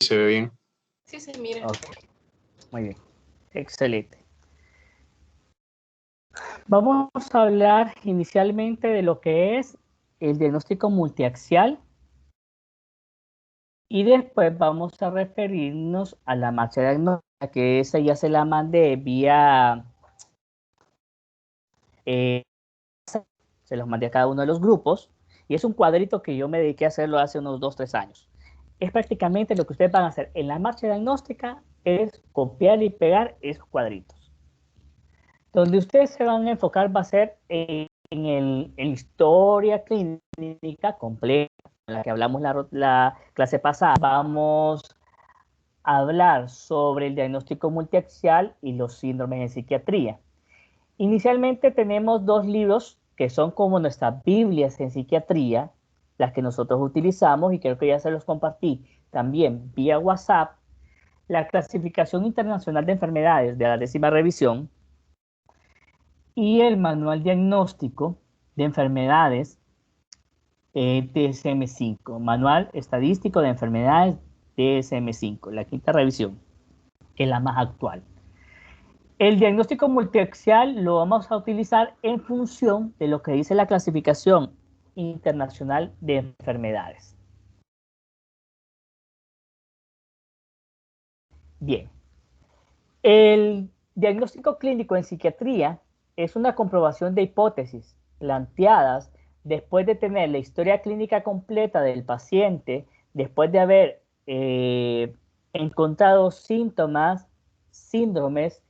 se ve bien. Sí, se mira. Ok, muy bien, excelente. Vamos a hablar inicialmente de lo que es el diagnóstico multiaxial y después vamos a referirnos a la marcha diagnóstica, que esa ya se la mandé vía, se los mandé a cada uno de los grupos y es un cuadrito que yo me dediqué a hacerlo hace unos 2-3 años. Es prácticamente lo que ustedes van a hacer en la marcha diagnóstica, es copiar y pegar esos cuadritos. Donde ustedes se van a enfocar va a ser en historia clínica completa, en la que hablamos la clase pasada. Vamos a hablar sobre el diagnóstico multiaxial y los síndromes en psiquiatría. Inicialmente tenemos 2 libros que son como nuestras Biblias en psiquiatría, las que nosotros utilizamos, y creo que ya se los compartí también vía WhatsApp. La clasificación internacional de enfermedades de la 10ª revisión y el manual diagnóstico de enfermedades DSM-5, manual estadístico de enfermedades DSM-5, la 5ª revisión, que es la más actual. El diagnóstico multiaxial lo vamos a utilizar en función de lo que dice la clasificación internacional de enfermedades. Bien, el diagnóstico clínico en psiquiatría es una comprobación de hipótesis planteadas después de tener la historia clínica completa del paciente, después de haber encontrado síntomas, síndromes,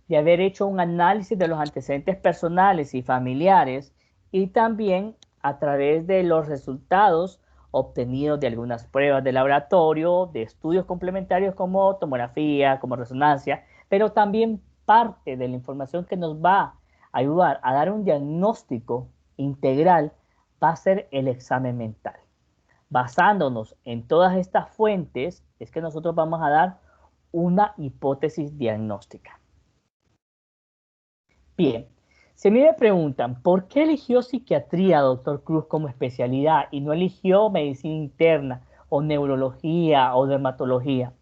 de haber hecho un análisis de los antecedentes personales y familiares y también a través de los resultados obtenidos de algunas pruebas de laboratorio, de estudios complementarios como tomografía, como resonancia, pero también parte de la información que nos va a ayudar a dar un diagnóstico integral va a ser el examen mental. Basándonos en todas estas fuentes, es que nosotros vamos a dar una hipótesis diagnóstica. Bien, si a mí me preguntan, ¿por qué eligió psiquiatría, doctor Cruz, como especialidad y no eligió medicina interna o neurología o dermatología?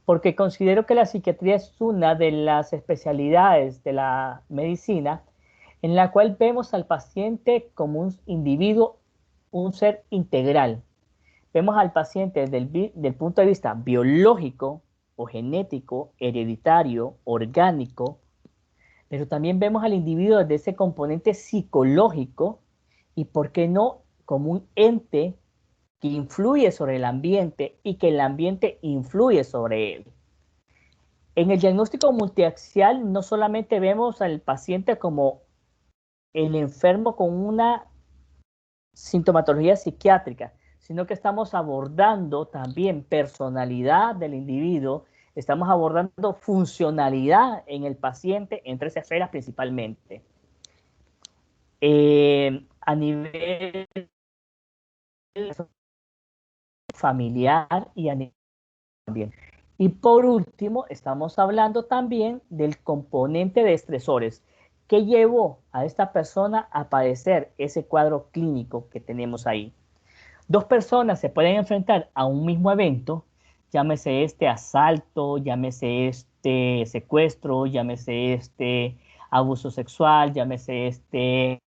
Porque considero que la psiquiatría es una de las especialidades de la medicina en la cual vemos al paciente como un individuo, un ser integral. Vemos al paciente desde el punto de vista biológico o genético, hereditario, orgánico, pero también vemos al individuo desde ese componente psicológico y, ¿por qué no?, como un ente que influye sobre el ambiente y que el ambiente influye sobre él. En el diagnóstico multiaxial no solamente vemos al paciente como el enfermo con una sintomatología psiquiátrica, sino que estamos abordando también personalidad del individuo, estamos abordando funcionalidad en el paciente en 3 esferas principalmente. A nivel familiar y a nivel también. Y por último, estamos hablando también del componente de estresores que llevó a esta persona a padecer ese cuadro clínico que tenemos ahí. 2 personas se pueden enfrentar a un mismo evento, llámese este asalto, llámese este secuestro, llámese este abuso sexual, llámese este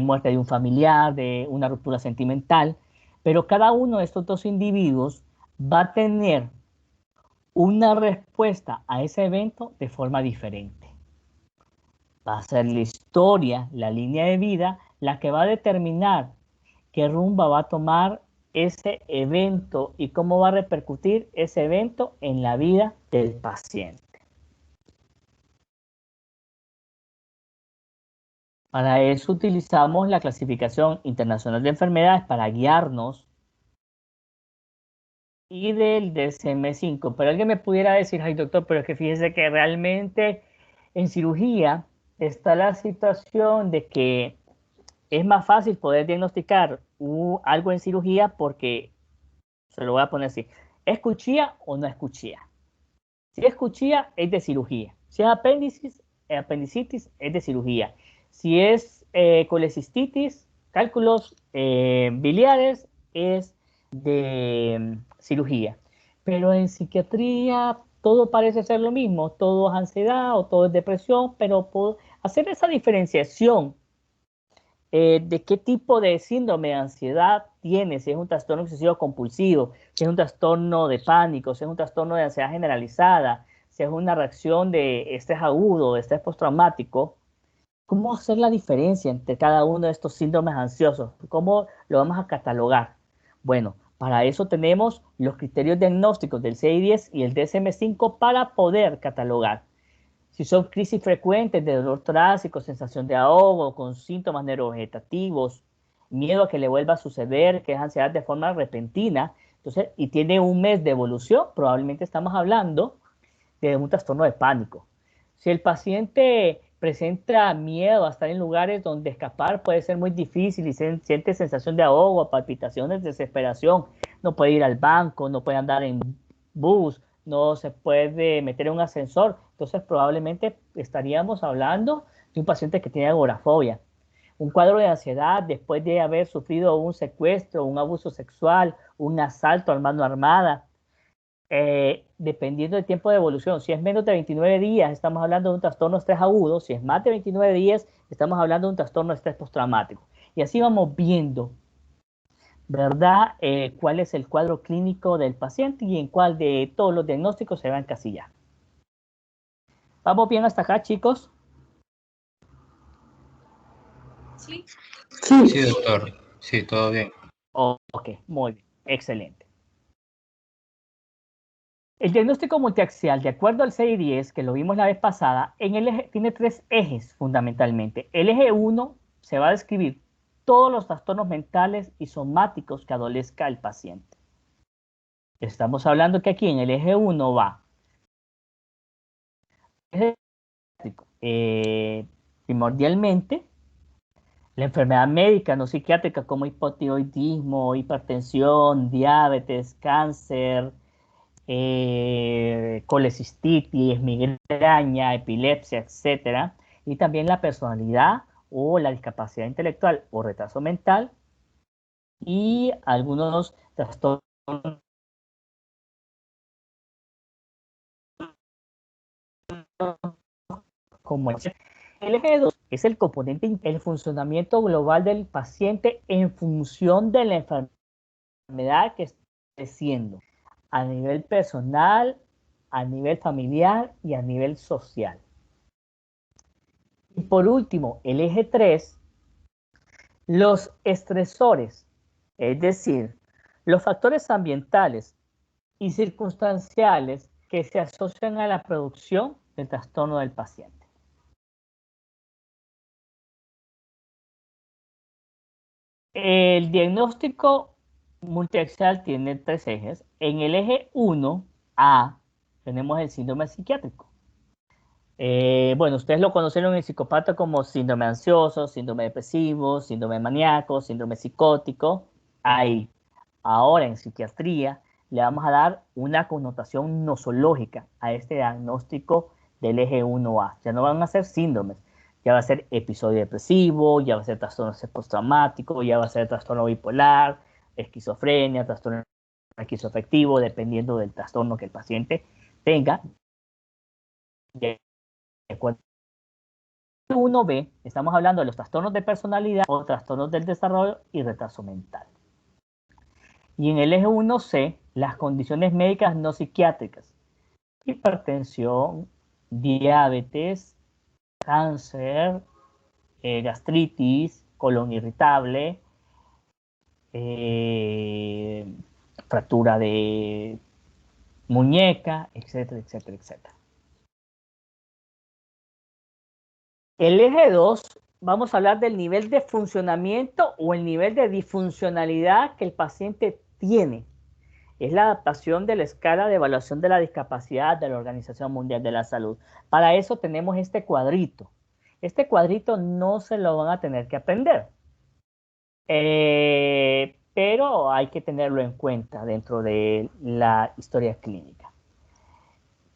muerte de un familiar, de una ruptura sentimental, pero cada uno de estos 2 individuos va a tener una respuesta a ese evento de forma diferente. Va a ser la historia, la línea de vida, la que va a determinar qué rumbo va a tomar ese evento y cómo va a repercutir ese evento en la vida del paciente. Para eso utilizamos la clasificación internacional de enfermedades para guiarnos y del DSM-5. Pero alguien me pudiera decir, ay doctor, pero es que fíjese que realmente en cirugía está la situación de que es más fácil poder diagnosticar algo en cirugía porque, se lo voy a poner así, ¿es cuchilla o no es cuchilla? Si es cuchilla, es de cirugía. Si es apendicitis, es de cirugía. Si es colecistitis, cálculos biliares, es de cirugía. Pero en psiquiatría todo parece ser lo mismo, todo es ansiedad o todo es depresión, pero hacer esa diferenciación de qué tipo de síndrome de ansiedad tiene, si es un trastorno obsesivo compulsivo, si es un trastorno de pánico, si es un trastorno de ansiedad generalizada, si es una reacción de estrés agudo, de estrés postraumático. ¿Cómo hacer la diferencia entre cada uno de estos síndromes ansiosos? ¿Cómo lo vamos a catalogar? Bueno, para eso tenemos los criterios diagnósticos del CI-10 y el DSM-5 para poder catalogar. Si son crisis frecuentes de dolor torácico, sensación de ahogo, con síntomas neurovegetativos, miedo a que le vuelva a suceder, que es ansiedad de forma repentina, entonces, y tiene un mes de evolución, probablemente estamos hablando de un trastorno de pánico. Si el paciente presenta miedo a estar en lugares donde escapar puede ser muy difícil y siente sensación de ahogo, palpitaciones, desesperación, no puede ir al banco, no puede andar en bus, no se puede meter en un ascensor, entonces probablemente estaríamos hablando de un paciente que tiene agorafobia. Un cuadro de ansiedad después de haber sufrido un secuestro, un abuso sexual, un asalto a mano armada, dependiendo del tiempo de evolución. Si es menos de 29 días, estamos hablando de un trastorno de estrés agudo. Si es más de 29 días, estamos hablando de un trastorno de estrés postraumático. Y así vamos viendo, ¿verdad? Cuál es el cuadro clínico del paciente y en cuál de todos los diagnósticos se va a encasillar. ¿Vamos bien hasta acá, chicos? Sí. Sí, doctor. Sí, todo bien. Ok, muy bien, excelente. El diagnóstico multiaxial, de acuerdo al CI-10, que lo vimos la vez pasada, tiene tres ejes fundamentalmente. El eje 1 se va a describir todos los trastornos mentales y somáticos que adolezca el paciente. Estamos hablando que aquí en el eje 1 va primordialmente la enfermedad médica no psiquiátrica como hipotiroidismo, hipertensión, diabetes, cáncer, colecistitis, migraña, epilepsia, etcétera, y también la personalidad o la discapacidad intelectual o retraso mental y algunos trastornos como el eje 2 es el componente, el funcionamiento global del paciente en función de la enfermedad que está creciendo a nivel personal, a nivel familiar y a nivel social. Y por último, el eje 3, los estresores, es decir, los factores ambientales y circunstanciales que se asocian a la producción del trastorno del paciente. El diagnóstico multiaxial tiene tres ejes. En el eje 1A tenemos el síndrome psiquiátrico. Bueno, ustedes lo conocieron en el psicópata como síndrome ansioso, síndrome depresivo, síndrome maníaco, síndrome psicótico. Ahí. Ahora en psiquiatría le vamos a dar una connotación nosológica a este diagnóstico del eje 1A. Ya no van a ser síndromes, ya va a ser episodio depresivo, ya va a ser trastorno postraumático, ya va a ser trastorno bipolar, esquizofrenia, trastorno esquizoafectivo, dependiendo del trastorno que el paciente tenga. De acuerdo 1B, estamos hablando de los trastornos de personalidad o trastornos del desarrollo y retraso mental. Y en el eje 1C, las condiciones médicas no psiquiátricas, hipertensión, diabetes, cáncer, gastritis, colon irritable, fractura de muñeca, etcétera, etcétera, etcétera. El eje 2, vamos a hablar del nivel de funcionamiento o el nivel de disfuncionalidad que el paciente tiene. Es la adaptación de la escala de evaluación de la discapacidad de la Organización Mundial de la Salud. Para eso tenemos este cuadrito. Este cuadrito no se lo van a tener que aprender, pero hay que tenerlo en cuenta dentro de la historia clínica.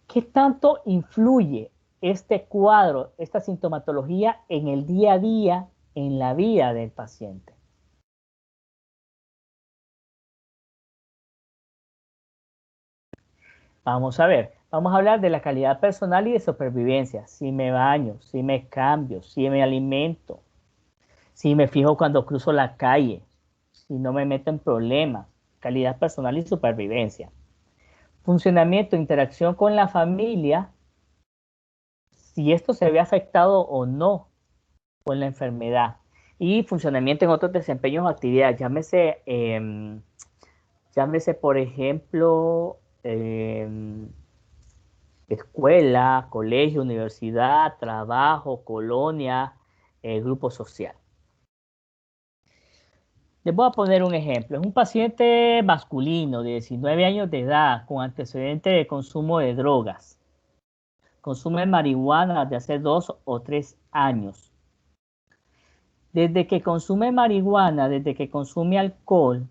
¿Qué tanto influye este cuadro, esta sintomatología en el día a día, en la vida del paciente? Vamos a ver, vamos a hablar de la calidad personal y de supervivencia. Si me baño, si me cambio, si me alimento, si me fijo cuando cruzo la calle, si no me meto en problemas, calidad personal y supervivencia. Funcionamiento, interacción con la familia, si esto se ve afectado o no con la enfermedad. Y funcionamiento en otros desempeños o actividades, llámese por ejemplo, escuela, colegio, universidad, trabajo, colonia, grupo social. Les voy a poner un ejemplo. Es un paciente masculino de 19 años de edad con antecedente de consumo de drogas. Consume marihuana desde hace 2 o 3 años. Desde que consume marihuana, desde que consume alcohol,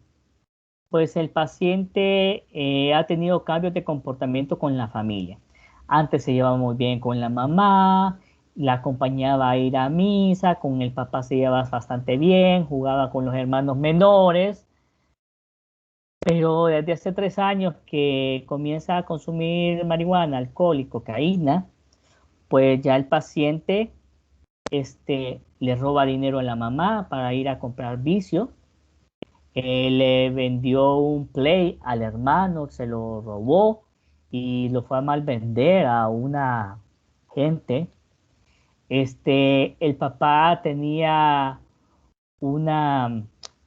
pues el paciente ha tenido cambios de comportamiento con la familia. Antes se llevaba muy bien con la mamá, la acompañaba a ir a misa, con el papá se llevaba bastante bien, jugaba con los hermanos menores, pero desde hace 3 años que comienza a consumir marihuana, alcohol y cocaína, pues ya el paciente le roba dinero a la mamá para ir a comprar vicio. Le vendió un Play al hermano, se lo robó y lo fue a mal vender a una gente. El papá tenía una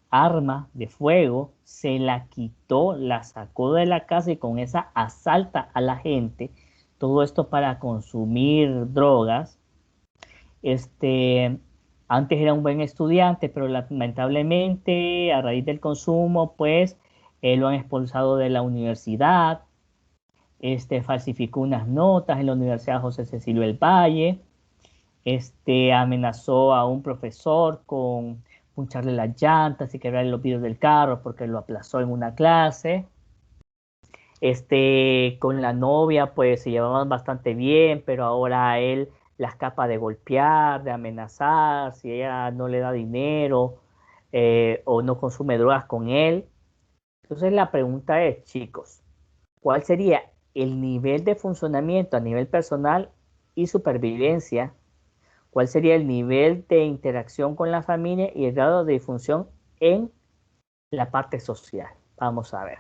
arma de fuego, se la quitó, la sacó de la casa y con esa asalta a la gente. Todo esto para consumir drogas. Antes era un buen estudiante, pero lamentablemente a raíz del consumo, pues lo han expulsado de la universidad. Falsificó unas notas en la Universidad José Cecilio del Valle. Amenazó a un profesor con puncharle las llantas y quebrarle los vidrios del carro porque lo aplazó en una clase. Con la novia, pues se llevaban bastante bien, pero ahora él la escapa de golpear, de amenazar, si ella no le da dinero o no consume drogas con él. Entonces la pregunta es, chicos, ¿cuál sería el nivel de funcionamiento a nivel personal y supervivencia? ¿Cuál sería el nivel de interacción con la familia y el grado de disfunción en la parte social? Vamos a ver.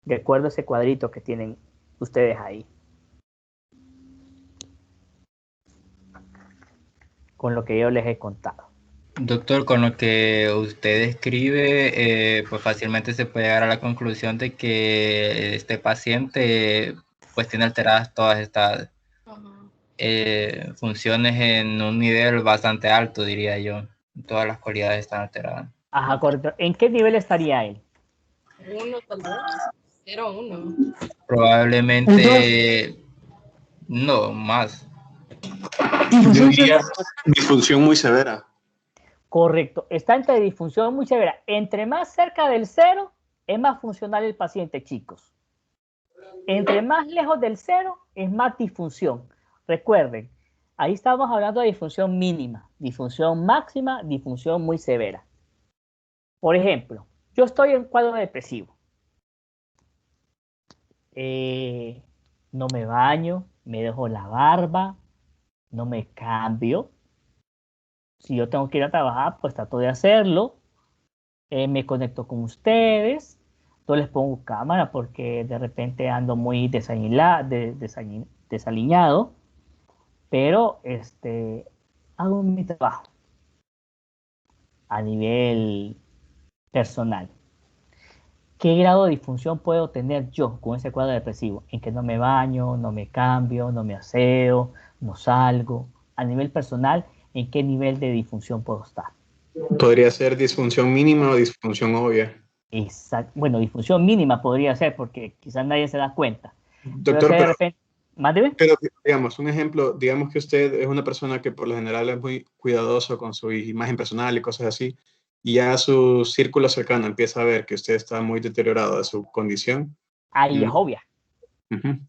Recuerdo ese cuadrito que tienen ustedes ahí, con lo que yo les he contado. Doctor, con lo que usted describe, pues fácilmente se puede llegar a la conclusión de que este paciente pues tiene alteradas todas estas funciones en un nivel bastante alto, diría yo. Todas las cualidades están alteradas. Ajá, correcto. ¿En qué nivel estaría él? 1 tal vez. 0, 1. Probablemente no, más. Yo diría disfunción muy severa. Correcto. Está entre disfunción muy severa. Entre más cerca del 0, es más funcional el paciente, chicos. Entre más lejos del 0, es más disfunción. Recuerden, ahí estamos hablando de disfunción mínima, disfunción máxima, disfunción muy severa. Por ejemplo, yo estoy en cuadro depresivo. No me baño, me dejo la barba, no me cambio. Si yo tengo que ir a trabajar, pues trato de hacerlo. Me conecto con ustedes. Yo les pongo cámara porque de repente ando muy desaliñado. Pero hago mi trabajo a nivel personal. ¿Qué grado de disfunción puedo tener yo con ese cuadro depresivo? En que no me baño, no me cambio, no me aseo, no salgo. A nivel personal, ¿en qué nivel de disfunción puedo estar? Podría ser disfunción mínima o disfunción obvia. Bueno, disfunción mínima podría ser porque quizás nadie se da cuenta. Doctor, de repente, pero digamos, un ejemplo, digamos que usted es una persona que por lo general es muy cuidadoso con su imagen personal y cosas así, y ya su círculo cercano empieza a ver que usted está muy deteriorado de su condición. ahí es obvia. Uh-huh.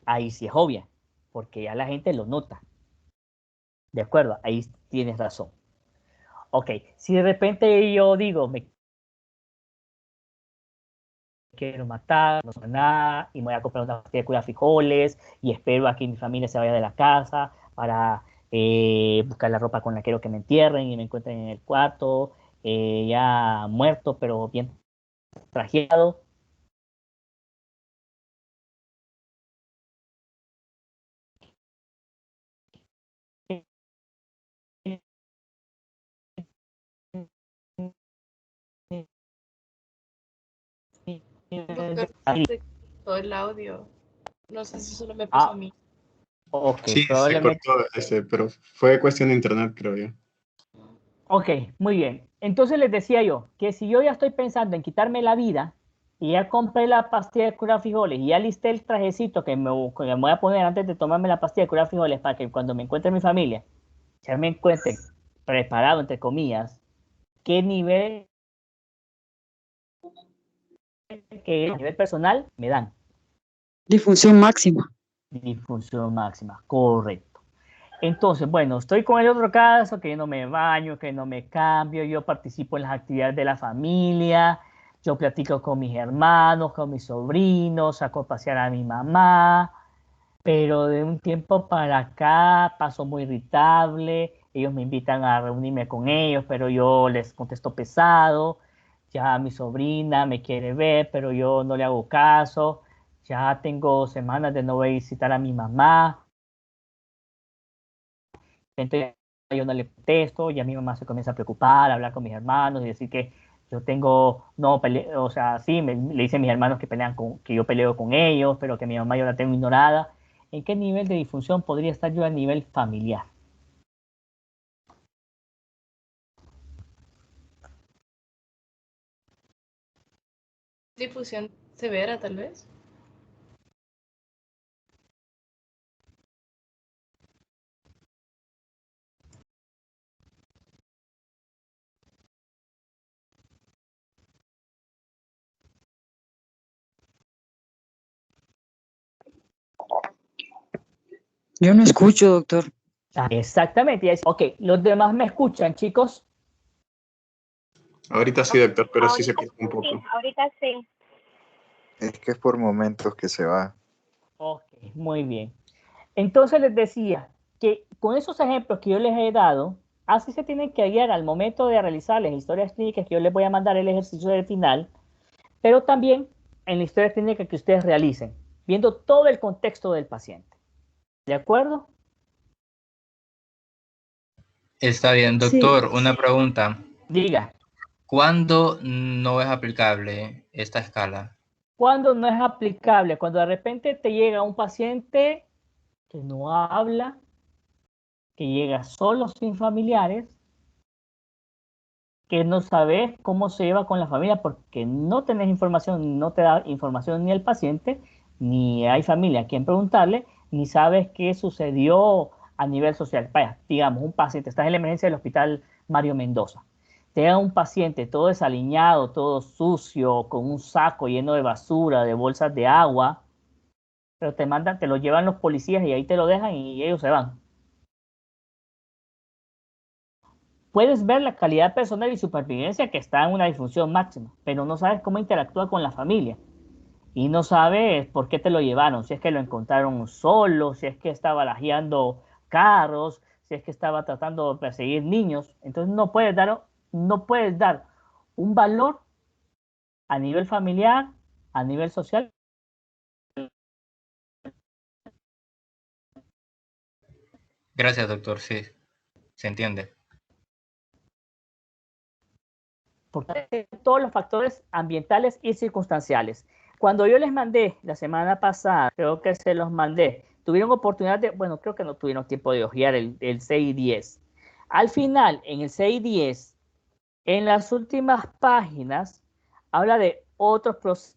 Ahí sí es obvia, porque ya la gente lo nota. De acuerdo, ahí tienes razón. Ok, si de repente yo digo, me quiero matar, no soy nada, y me voy a comprar una pastilla de cura frijoles, y espero a que mi familia se vaya de la casa para buscar la ropa con la que quiero que me entierren y me encuentren en el cuarto, ya muerto, pero bien trajeado. Doctor, se cortó el audio. No sé si solo me pasó a mí. Ok, Sí, se probablemente. cortó, pero fue cuestión de internet, creo yo. Ok, muy bien. Entonces les decía yo que si yo ya estoy pensando en quitarme la vida y ya compré la pastilla de curar frijoles y ya listé el trajecito que me voy a poner antes de tomarme la pastilla de curar frijoles para que cuando me encuentre mi familia, ya me encuentre preparado, entre comillas, qué nivel, que a nivel personal me dan. Disfunción máxima. Disfunción máxima, correcto. Entonces, bueno, estoy con el otro caso, que yo no me baño, que no me cambio, yo participo en las actividades de la familia, yo platico con mis hermanos, con mis sobrinos, saco a pasear a mi mamá, pero de un tiempo para acá paso muy irritable, ellos me invitan a reunirme con ellos, pero yo les contesto pesado, ya mi sobrina me quiere ver, pero yo no le hago caso, ya tengo semanas de no visitar a mi mamá, entonces yo no le contesto, ya mi mamá se comienza a preocupar, a hablar con mis hermanos y decir que yo tengo, no, o sea, sí, le dicen mis hermanos que pelean que yo peleo con ellos, pero que mi mamá yo la tengo ignorada. ¿En qué nivel de disfunción podría estar yo a nivel familiar? Difusión severa, tal vez. Yo no escucho, doctor. Ah, exactamente. Ok, los demás me escuchan, chicos. Ahorita sí, doctor, pero sí se Ahorita cortó un poco. sí, ahorita sí. Es que es por momentos que se va. Ok, muy bien. Entonces les decía que con esos ejemplos que yo les he dado, así se tienen que guiar al momento de realizar las historias clínicas que yo les voy a mandar el ejercicio del final, pero también en la historia clínica que ustedes realicen, viendo todo el contexto del paciente. ¿De acuerdo? Está bien, Sí. doctor, una pregunta. Diga, ¿Cuándo no es aplicable esta escala? ¿cuándo no es aplicable? Cuando de repente te llega un paciente que no habla, que llega solo sin familiares, que no sabes cómo se lleva con la familia porque no tenés información, no te da información ni el paciente, ni hay familia a quien preguntarle, ni sabes qué sucedió a nivel social. Vaya, digamos, un paciente, estás en la emergencia del hospital Mario Mendoza, te da un paciente todo desaliñado, todo sucio, con un saco lleno de basura, de bolsas de agua, pero te mandan, te lo llevan los policías y ahí te lo dejan y ellos se van. Puedes ver la calidad personal y supervivencia que está en una disfunción máxima, pero no sabes cómo interactúa con la familia. Y no sabes por qué te lo llevaron, si es que lo encontraron solo, si es que estaba lajeando carros, si es que estaba tratando de perseguir niños. Entonces no puedes dar un valor a nivel familiar, a nivel social. Gracias, doctor, sí, se entiende. Porque todos los factores ambientales y circunstanciales. Cuando yo les mandé la semana pasada, creo que se los mandé, tuvieron oportunidad de, bueno, creo que no tuvieron tiempo de hojear el 6 y 10. Al final, en el 6 y 10, en las últimas páginas, habla de otros procesos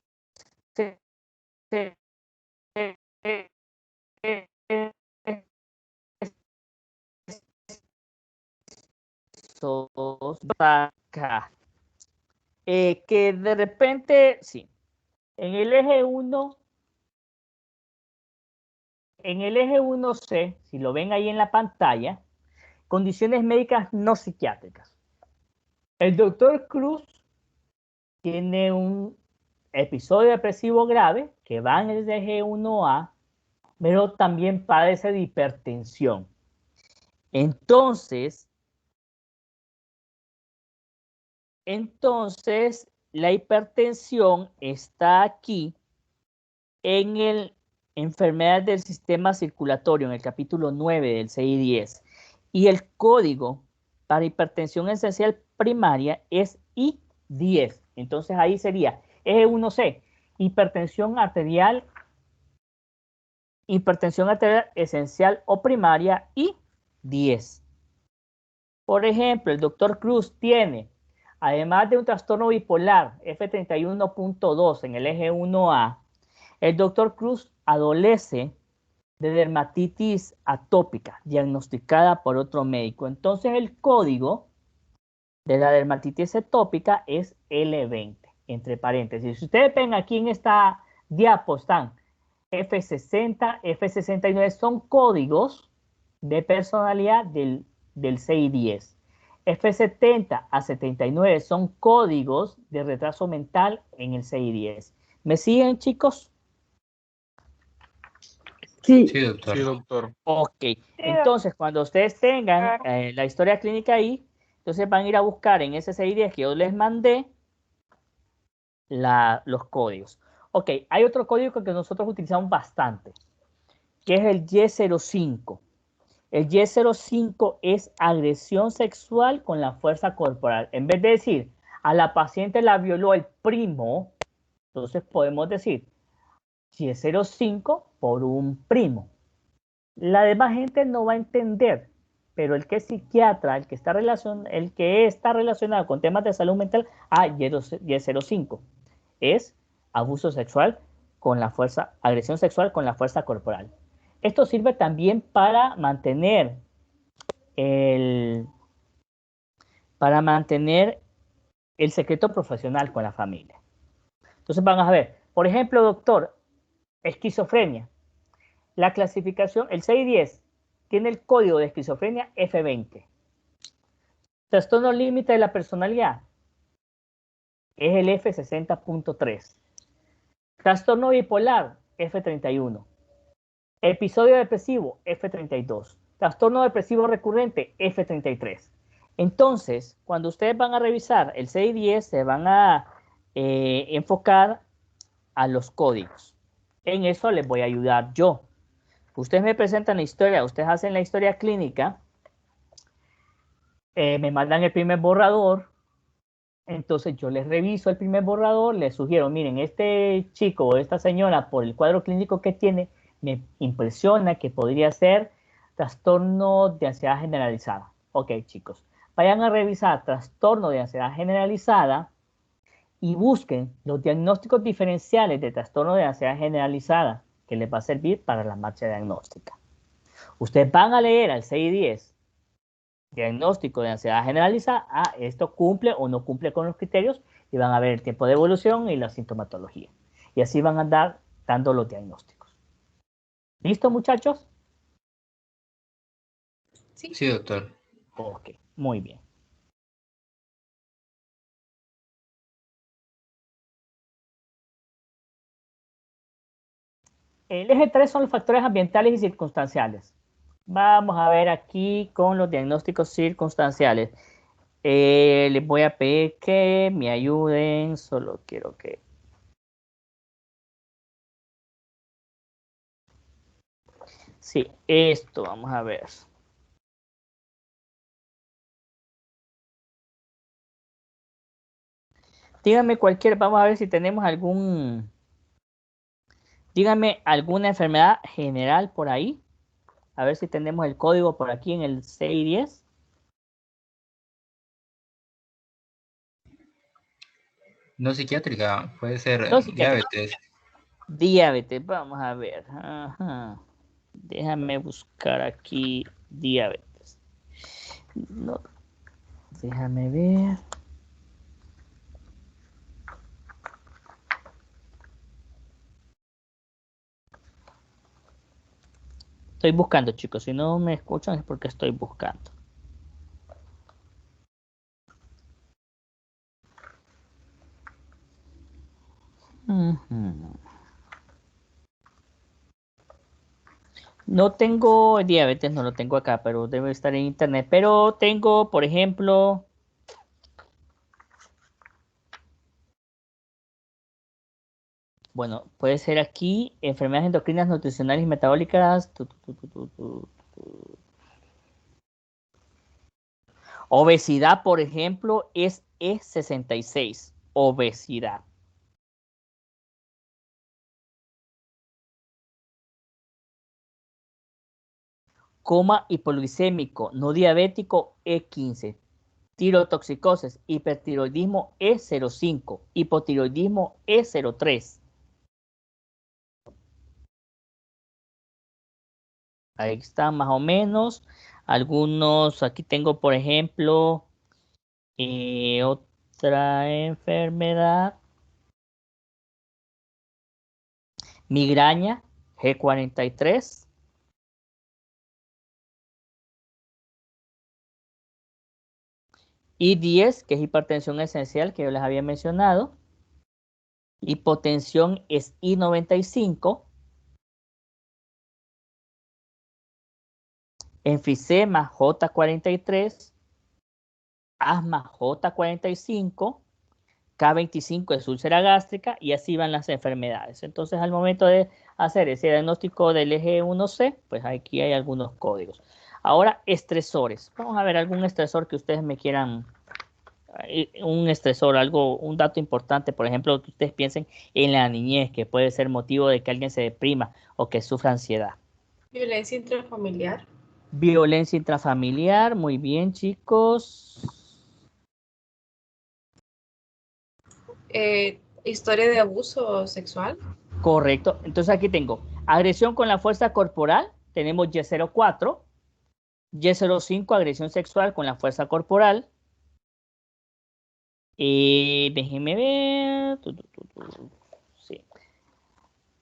que de repente, sí, en el eje 1, en el eje 1C, si lo ven ahí en la pantalla, condiciones médicas no psiquiátricas. El doctor Cruz tiene episodio depresivo grave, que va en el eje 1A, pero también padece de hipertensión. Entonces, la hipertensión está aquí en el enfermedades del sistema circulatorio, en el capítulo 9 del CI10. Y el código para hipertensión esencial primaria es I10. Entonces ahí sería eje 1C, hipertensión arterial esencial o primaria I10. Por ejemplo, el doctor Cruz tiene, además de un trastorno bipolar F31.2 en el eje 1A, el doctor Cruz adolece de dermatitis atópica diagnosticada por otro médico. Entonces el código de la dermatitis atópica es L20, entre paréntesis. Si ustedes ven aquí en esta diapo están F60, F69, son códigos de personalidad del CI10. F70 a 79 son códigos de retraso mental en el CI10. ¿Me siguen, chicos? Sí, Sí, doctor. Sí, doctor. Ok, entonces cuando ustedes tengan la historia clínica ahí, entonces van a ir a buscar en ese CI10 que yo les mandé los códigos. Ok, hay otro código que nosotros utilizamos bastante, que es el Y05. El Y05 es agresión sexual con la fuerza corporal. En vez de decir, a la paciente la violó el primo, entonces podemos decir Y05 por un primo. La demás gente no va a entender, pero el que es psiquiatra, el que está relacionado con temas de salud mental, Y05 es abuso sexual con la fuerza, agresión sexual con la fuerza corporal. Esto sirve también para mantener el secreto profesional con la familia. Entonces van a ver, por ejemplo, doctor, esquizofrenia. La clasificación, el 610, tiene el código de esquizofrenia F20. Trastorno límite de la personalidad es el F60.3. Trastorno bipolar, F31. Episodio depresivo, F32. Trastorno depresivo recurrente, F33. Entonces, cuando ustedes van a revisar el 610, se van a enfocar a los códigos. En eso les voy a ayudar yo. Ustedes me presentan la historia, ustedes hacen la historia clínica, me mandan el primer borrador, entonces yo les reviso el primer borrador, les sugiero, miren, este chico o esta señora, por el cuadro clínico que tiene, me impresiona que podría ser trastorno de ansiedad generalizada. Ok, chicos, vayan a revisar trastorno de ansiedad generalizada y busquen los diagnósticos diferenciales de trastorno de ansiedad generalizada que les va a servir para la marcha diagnóstica. Ustedes van a leer al 610 diagnóstico de ansiedad generalizada, esto cumple o no cumple con los criterios, y van a ver el tiempo de evolución y la sintomatología. Y así van a andar dando los diagnósticos. ¿Listo, muchachos? Sí, doctor. Ok, muy bien. El eje 3 son los factores ambientales y circunstanciales. Vamos a ver aquí con los diagnósticos circunstanciales. Les voy a pedir que me ayuden, solo quiero que... Sí, esto, vamos a ver. Díganme vamos a ver si tenemos díganme alguna enfermedad general por ahí. A ver si tenemos el código por aquí en el 610. No psiquiátrica, puede ser No psiquiátrica. diabetes. Diabetes, vamos a ver. Ajá. Déjame buscar aquí diabetes. No, déjame ver. Estoy buscando, chicos. Si no me escuchan es porque estoy buscando. No tengo diabetes, no lo tengo acá, pero debe estar en internet. Pero tengo, por ejemplo, bueno, puede ser aquí, enfermedades endocrinas, nutricionales y metabólicas. Obesidad, por ejemplo, es E66. Obesidad. Coma hipoglicémico, no diabético, E15. Tirotoxicosis, hipertiroidismo, E05. Hipotiroidismo, E03. Ahí están más o menos. Algunos, aquí tengo, por ejemplo, otra enfermedad. Migraña, G43. I10, que es hipertensión esencial, que yo les había mencionado. Hipotensión es I95. Enfisema, J43. Asma, J45. K25 es úlcera gástrica y así van las enfermedades. Entonces, al momento de hacer ese diagnóstico del eje 1C, pues aquí hay algunos códigos. Ahora, estresores. Vamos a ver algún estresor que ustedes me quieran, un estresor, un dato importante, por ejemplo, que ustedes piensen en la niñez, que puede ser motivo de que alguien se deprima o que sufra ansiedad. Violencia intrafamiliar. Violencia intrafamiliar, muy bien, chicos. Historia de abuso sexual. Correcto. Entonces aquí tengo agresión con la fuerza corporal. Tenemos Y04. Y05, agresión sexual con la fuerza corporal. Déjenme ver. Sí.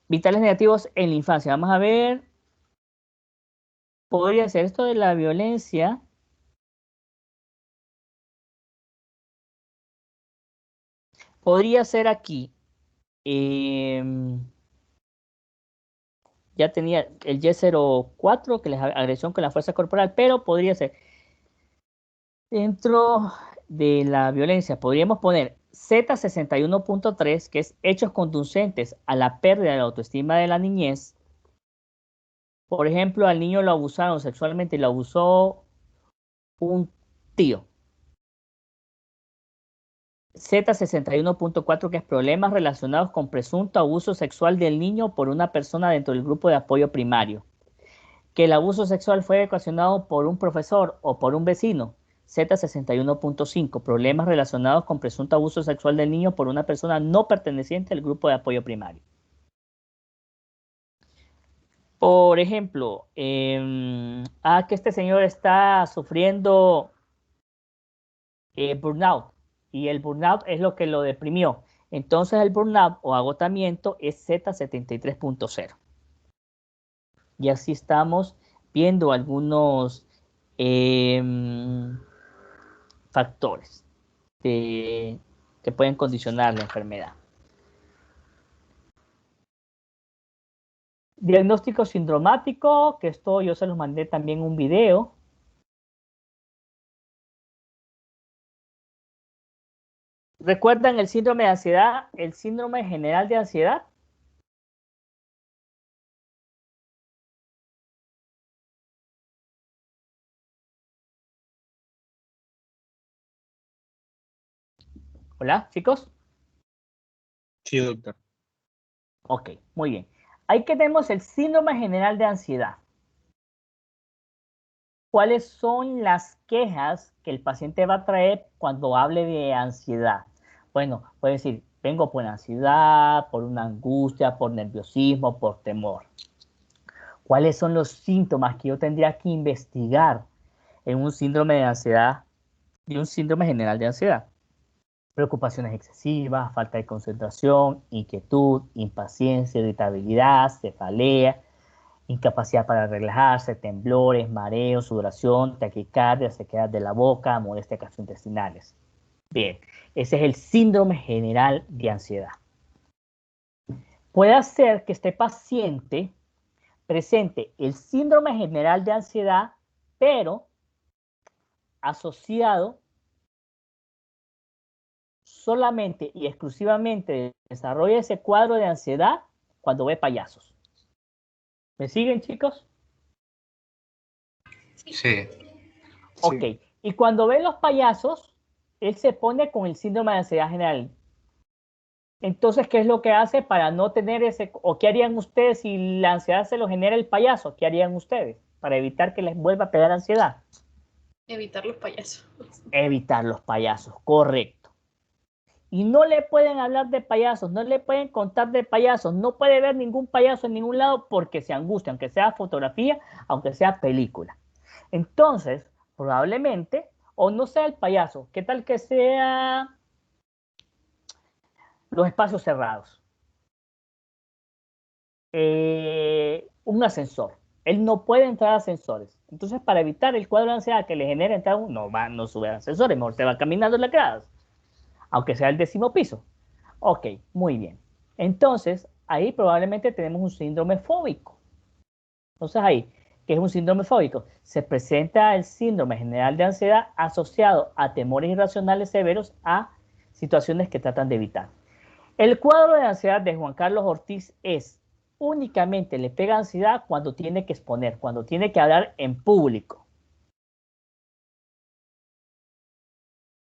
Vitales negativos en la infancia. Vamos a ver. Podría ser esto de la violencia. Podría ser aquí. Ya tenía el Y04, que es agresión con la fuerza corporal, pero podría ser dentro de la violencia. Podríamos poner Z61.3, que es hechos conducentes a la pérdida de la autoestima de la niñez. Por ejemplo, al niño lo abusaron sexualmente y lo abusó un tío. Z61.4, que es problemas relacionados con presunto abuso sexual del niño por una persona dentro del grupo de apoyo primario. Que el abuso sexual fue ocasionado por un profesor o por un vecino. Z61.5, problemas relacionados con presunto abuso sexual del niño por una persona no perteneciente al grupo de apoyo primario. Por ejemplo, que este señor está sufriendo burnout y el burnout es lo que lo deprimió. Entonces el burnout o agotamiento es Z73.0. Y así estamos viendo algunos factores que pueden condicionar la enfermedad. Diagnóstico sindromático, que esto yo se los mandé también un video. ¿Recuerdan el síndrome de ansiedad? El síndrome general de ansiedad. Hola, chicos. Sí, doctor. Ok, muy bien. Ahí tenemos el síndrome general de ansiedad. ¿Cuáles son las quejas que el paciente va a traer cuando hable de ansiedad? Bueno, puede decir, vengo por ansiedad, por una angustia, por nerviosismo, por temor. ¿Cuáles son los síntomas que yo tendría que investigar en un síndrome de ansiedad y un síndrome general de ansiedad? Preocupaciones excesivas, falta de concentración, inquietud, impaciencia, irritabilidad, cefalea, incapacidad para relajarse, temblores, mareos, sudoración, taquicardia, sequedad de la boca, molestias gastrointestinales. Bien, ese es el síndrome general de ansiedad. Puede ser que este paciente presente el síndrome general de ansiedad, pero asociado solamente y exclusivamente desarrolla ese cuadro de ansiedad cuando ve payasos. ¿Me siguen, chicos? Sí. Ok. Y cuando ve los payasos, él se pone con el síndrome de ansiedad general. Entonces, ¿qué es lo que hace para no tener ese, o qué harían ustedes si la ansiedad se lo genera el payaso? ¿Qué harían ustedes para evitar que les vuelva a pegar ansiedad? Evitar los payasos. Evitar los payasos, correcto. Y no le pueden hablar de payasos, no le pueden contar de payasos, no puede ver ningún payaso en ningún lado porque se angustia, aunque sea fotografía, aunque sea película. Entonces, probablemente, o no sea el payaso, ¿qué tal que sea los espacios cerrados? Un ascensor. Él no puede entrar a ascensores. Entonces, para evitar el cuadro de ansiedad que le genera entrar, no sube a ascensores, mejor se va caminando en las gradas, aunque sea el 10º piso. Ok, muy bien. Entonces, ahí probablemente tenemos un síndrome fóbico. Entonces, ahí, ¿qué es un síndrome fóbico? Se presenta el síndrome general de ansiedad asociado a temores irracionales severos a situaciones que tratan de evitar. El cuadro de ansiedad de Juan Carlos Ortiz es únicamente le pega ansiedad cuando tiene que exponer, cuando tiene que hablar en público.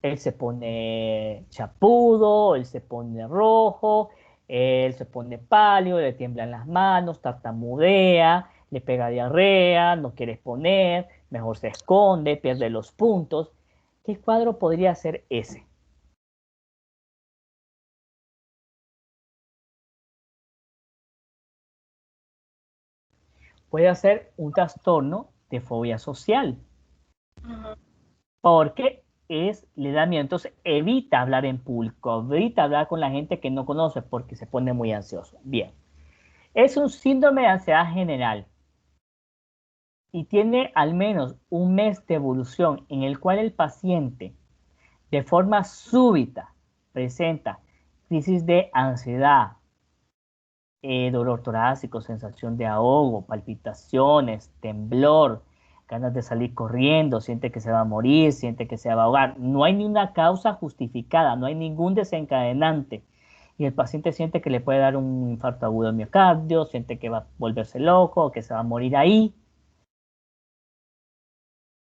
Él se pone chapudo, él se pone rojo, él se pone pálido, le tiemblan las manos, tartamudea, le pega diarrea, no quiere exponer, mejor se esconde, pierde los puntos. ¿Qué cuadro podría ser ese? Puede ser un trastorno de fobia social, porque le da miedo. Entonces evita hablar en público, evita hablar con la gente que no conoce porque se pone muy ansioso. Bien, es un síndrome de ansiedad general y tiene al menos un mes de evolución en el cual el paciente de forma súbita presenta crisis de ansiedad, dolor torácico, sensación de ahogo, palpitaciones, temblor, ganas de salir corriendo, siente que se va a morir, siente que se va a ahogar. No hay ni una causa justificada, no hay ningún desencadenante. Y el paciente siente que le puede dar un infarto agudo de miocardio, siente que va a volverse loco, que se va a morir ahí.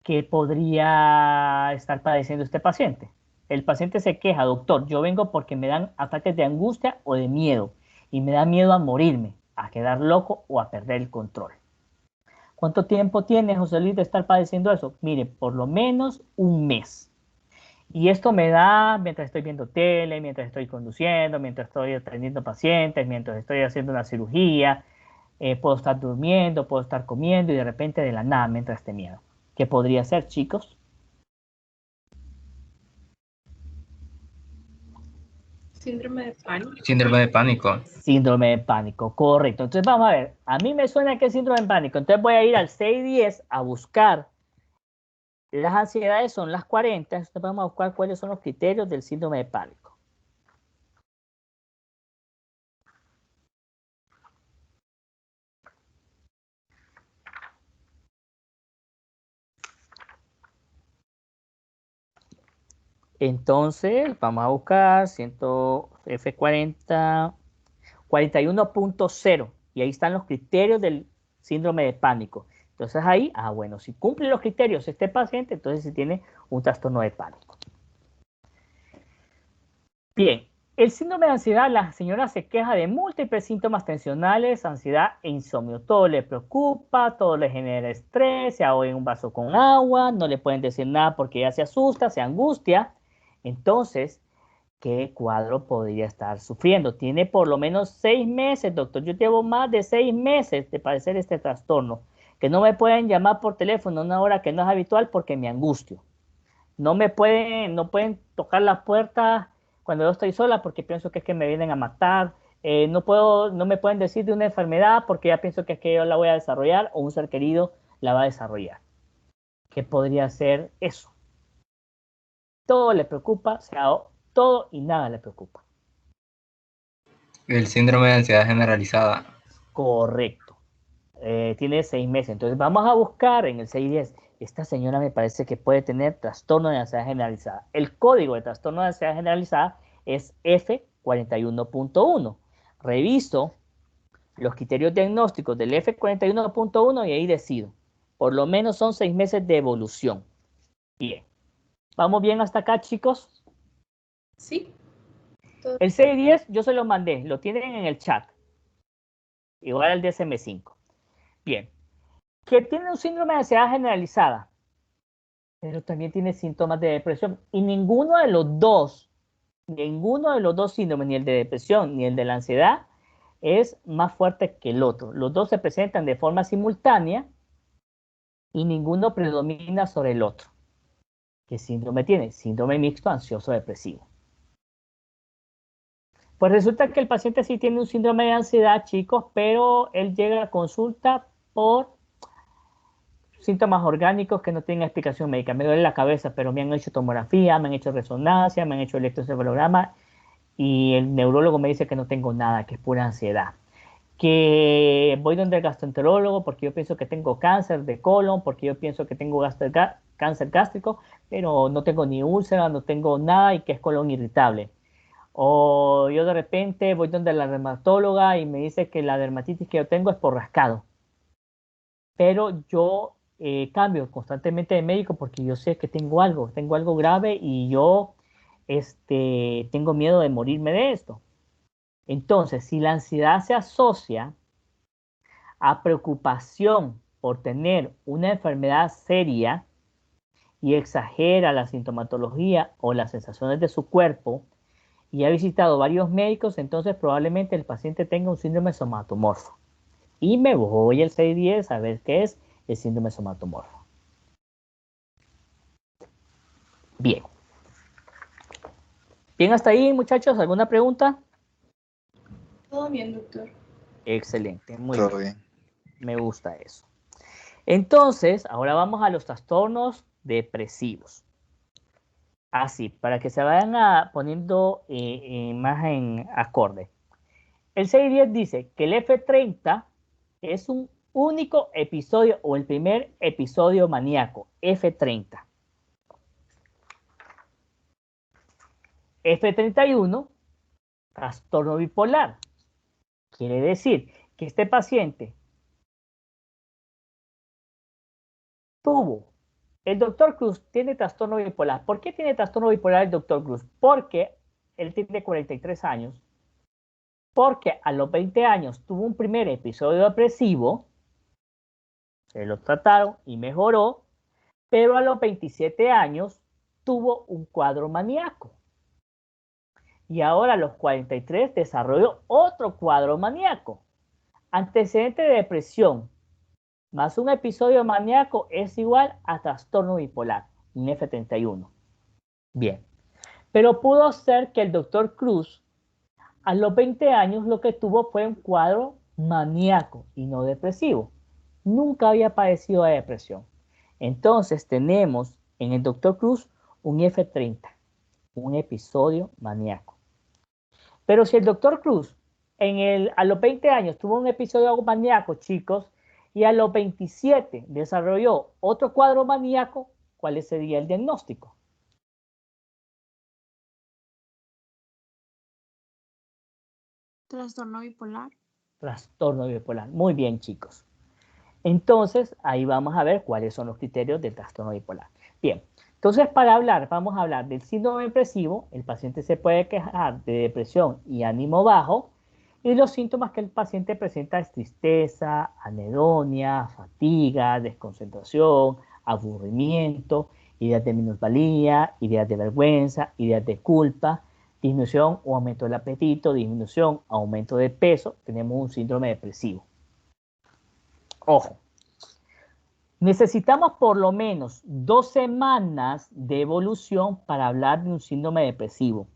¿Qué podría estar padeciendo este paciente? El paciente se queja, doctor, yo vengo porque me dan ataques de angustia o de miedo y me da miedo a morirme, a quedar loco o a perder el control. ¿Cuánto tiempo tiene José Luis de estar padeciendo eso? Mire, por lo menos un mes. Y esto me da mientras estoy viendo tele, mientras estoy conduciendo, mientras estoy atendiendo pacientes, mientras estoy haciendo una cirugía, puedo estar durmiendo, puedo estar comiendo y de repente de la nada me entra este miedo. ¿Qué podría ser, chicos? Síndrome de pánico. Síndrome de pánico. Síndrome de pánico, correcto. Entonces vamos a ver, a mí me suena que es síndrome de pánico, entonces voy a ir al 610 a buscar. Las ansiedades son las 40, entonces vamos a buscar cuáles son los criterios del síndrome de pánico. Entonces vamos a buscar F40, 41.0 y ahí están los criterios del síndrome de pánico. Entonces ahí, bueno, si cumple los criterios este paciente, entonces sí tiene un trastorno de pánico. Bien, el síndrome de ansiedad, la señora se queja de múltiples síntomas tensionales, ansiedad e insomnio. Todo le preocupa, todo le genera estrés, se ahoga en un vaso con agua, no le pueden decir nada porque ella se asusta, se angustia. Entonces, ¿qué cuadro podría estar sufriendo? Tiene por lo menos 6 meses, doctor. Yo llevo más de 6 meses de padecer este trastorno. Que no me pueden llamar por teléfono a una hora que no es habitual porque me angustio. No pueden tocar la puerta cuando yo estoy sola porque pienso que es que me vienen a matar. No me pueden decir de una enfermedad porque ya pienso que es que yo la voy a desarrollar o un ser querido la va a desarrollar. ¿Qué podría ser eso? Todo le preocupa, todo y nada le preocupa. El síndrome de ansiedad generalizada. Correcto. Tiene 6 meses. Entonces vamos a buscar en el 610. Esta señora me parece que puede tener trastorno de ansiedad generalizada. El código de trastorno de ansiedad generalizada es F41.1. Reviso los criterios diagnósticos del F41.1 y ahí decido. Por lo menos son 6 meses de evolución. Bien. ¿Vamos bien hasta acá, chicos? Sí. El 610 yo se lo mandé. Lo tienen en el chat. Igual al DSM5. Bien. Que tiene un síndrome de ansiedad generalizada, pero también tiene síntomas de depresión. Y ninguno de los dos síndromes, ni el de depresión ni el de la ansiedad, es más fuerte que el otro. Los dos se presentan de forma simultánea y ninguno predomina sobre el otro. ¿Qué síndrome tiene? Síndrome mixto ansioso depresivo. Pues resulta que el paciente sí tiene un síndrome de ansiedad, chicos, pero él llega a consulta por síntomas orgánicos que no tienen explicación médica. Me duele la cabeza, pero me han hecho tomografía, me han hecho resonancia, me han hecho electroencefalograma y el neurólogo me dice que no tengo nada, que es pura ansiedad. Que voy donde el gastroenterólogo porque yo pienso que tengo cáncer de colon, porque yo pienso que tengo cáncer gástrico, pero no tengo ni úlcera, no tengo nada y que es colon irritable. O yo de repente voy donde la dermatóloga y me dice que la dermatitis que yo tengo es por rascado. Pero yo cambio constantemente de médico porque yo sé que tengo algo grave y yo tengo miedo de morirme de esto. Entonces, si la ansiedad se asocia a preocupación por tener una enfermedad seria y exagera la sintomatología o las sensaciones de su cuerpo y ha visitado varios médicos, entonces probablemente el paciente tenga un síndrome somatomorfo. Y me voy al 610 a ver qué es el síndrome somatomorfo. Bien. Bien, hasta ahí, muchachos. ¿Alguna pregunta? Todo bien, doctor. Excelente, muy Todo bien. bien. Me gusta eso. Entonces, ahora vamos a los trastornos depresivos. Así, para que se vayan poniendo más en acorde. El 610 dice que el F30 es un único episodio o el primer episodio maníaco, F30. F31, trastorno bipolar. Quiere decir que este paciente el doctor Cruz tiene trastorno bipolar. ¿Por qué tiene trastorno bipolar el doctor Cruz? Porque él tiene 43 años, porque a los 20 años tuvo un primer episodio depresivo, se lo trataron y mejoró, pero a los 27 años tuvo un cuadro maníaco. Y ahora a los 43 desarrolló otro cuadro maníaco. Antecedente de depresión más un episodio maníaco es igual a trastorno bipolar, un F31. Bien, pero pudo ser que el doctor Cruz a los 20 años lo que tuvo fue un cuadro maníaco y no depresivo. Nunca había padecido de depresión. Entonces tenemos en el doctor Cruz un F30, un episodio maníaco. Pero si el doctor Cruz a los 20 años tuvo un episodio maníaco, chicos, y a los 27 desarrolló otro cuadro maníaco, ¿cuál sería el diagnóstico? Trastorno bipolar. Trastorno bipolar. Muy bien, chicos. Entonces, ahí vamos a ver cuáles son los criterios del trastorno bipolar. Bien, entonces vamos a hablar del síndrome depresivo. El paciente se puede quejar de depresión y ánimo bajo. Y los síntomas que el paciente presenta es tristeza, anedonia, fatiga, desconcentración, aburrimiento, ideas de minusvalía, ideas de vergüenza, ideas de culpa, disminución o aumento del apetito, disminución, aumento de peso. Tenemos un síndrome depresivo. Ojo, necesitamos por lo menos 2 semanas de evolución para hablar de un síndrome depresivo.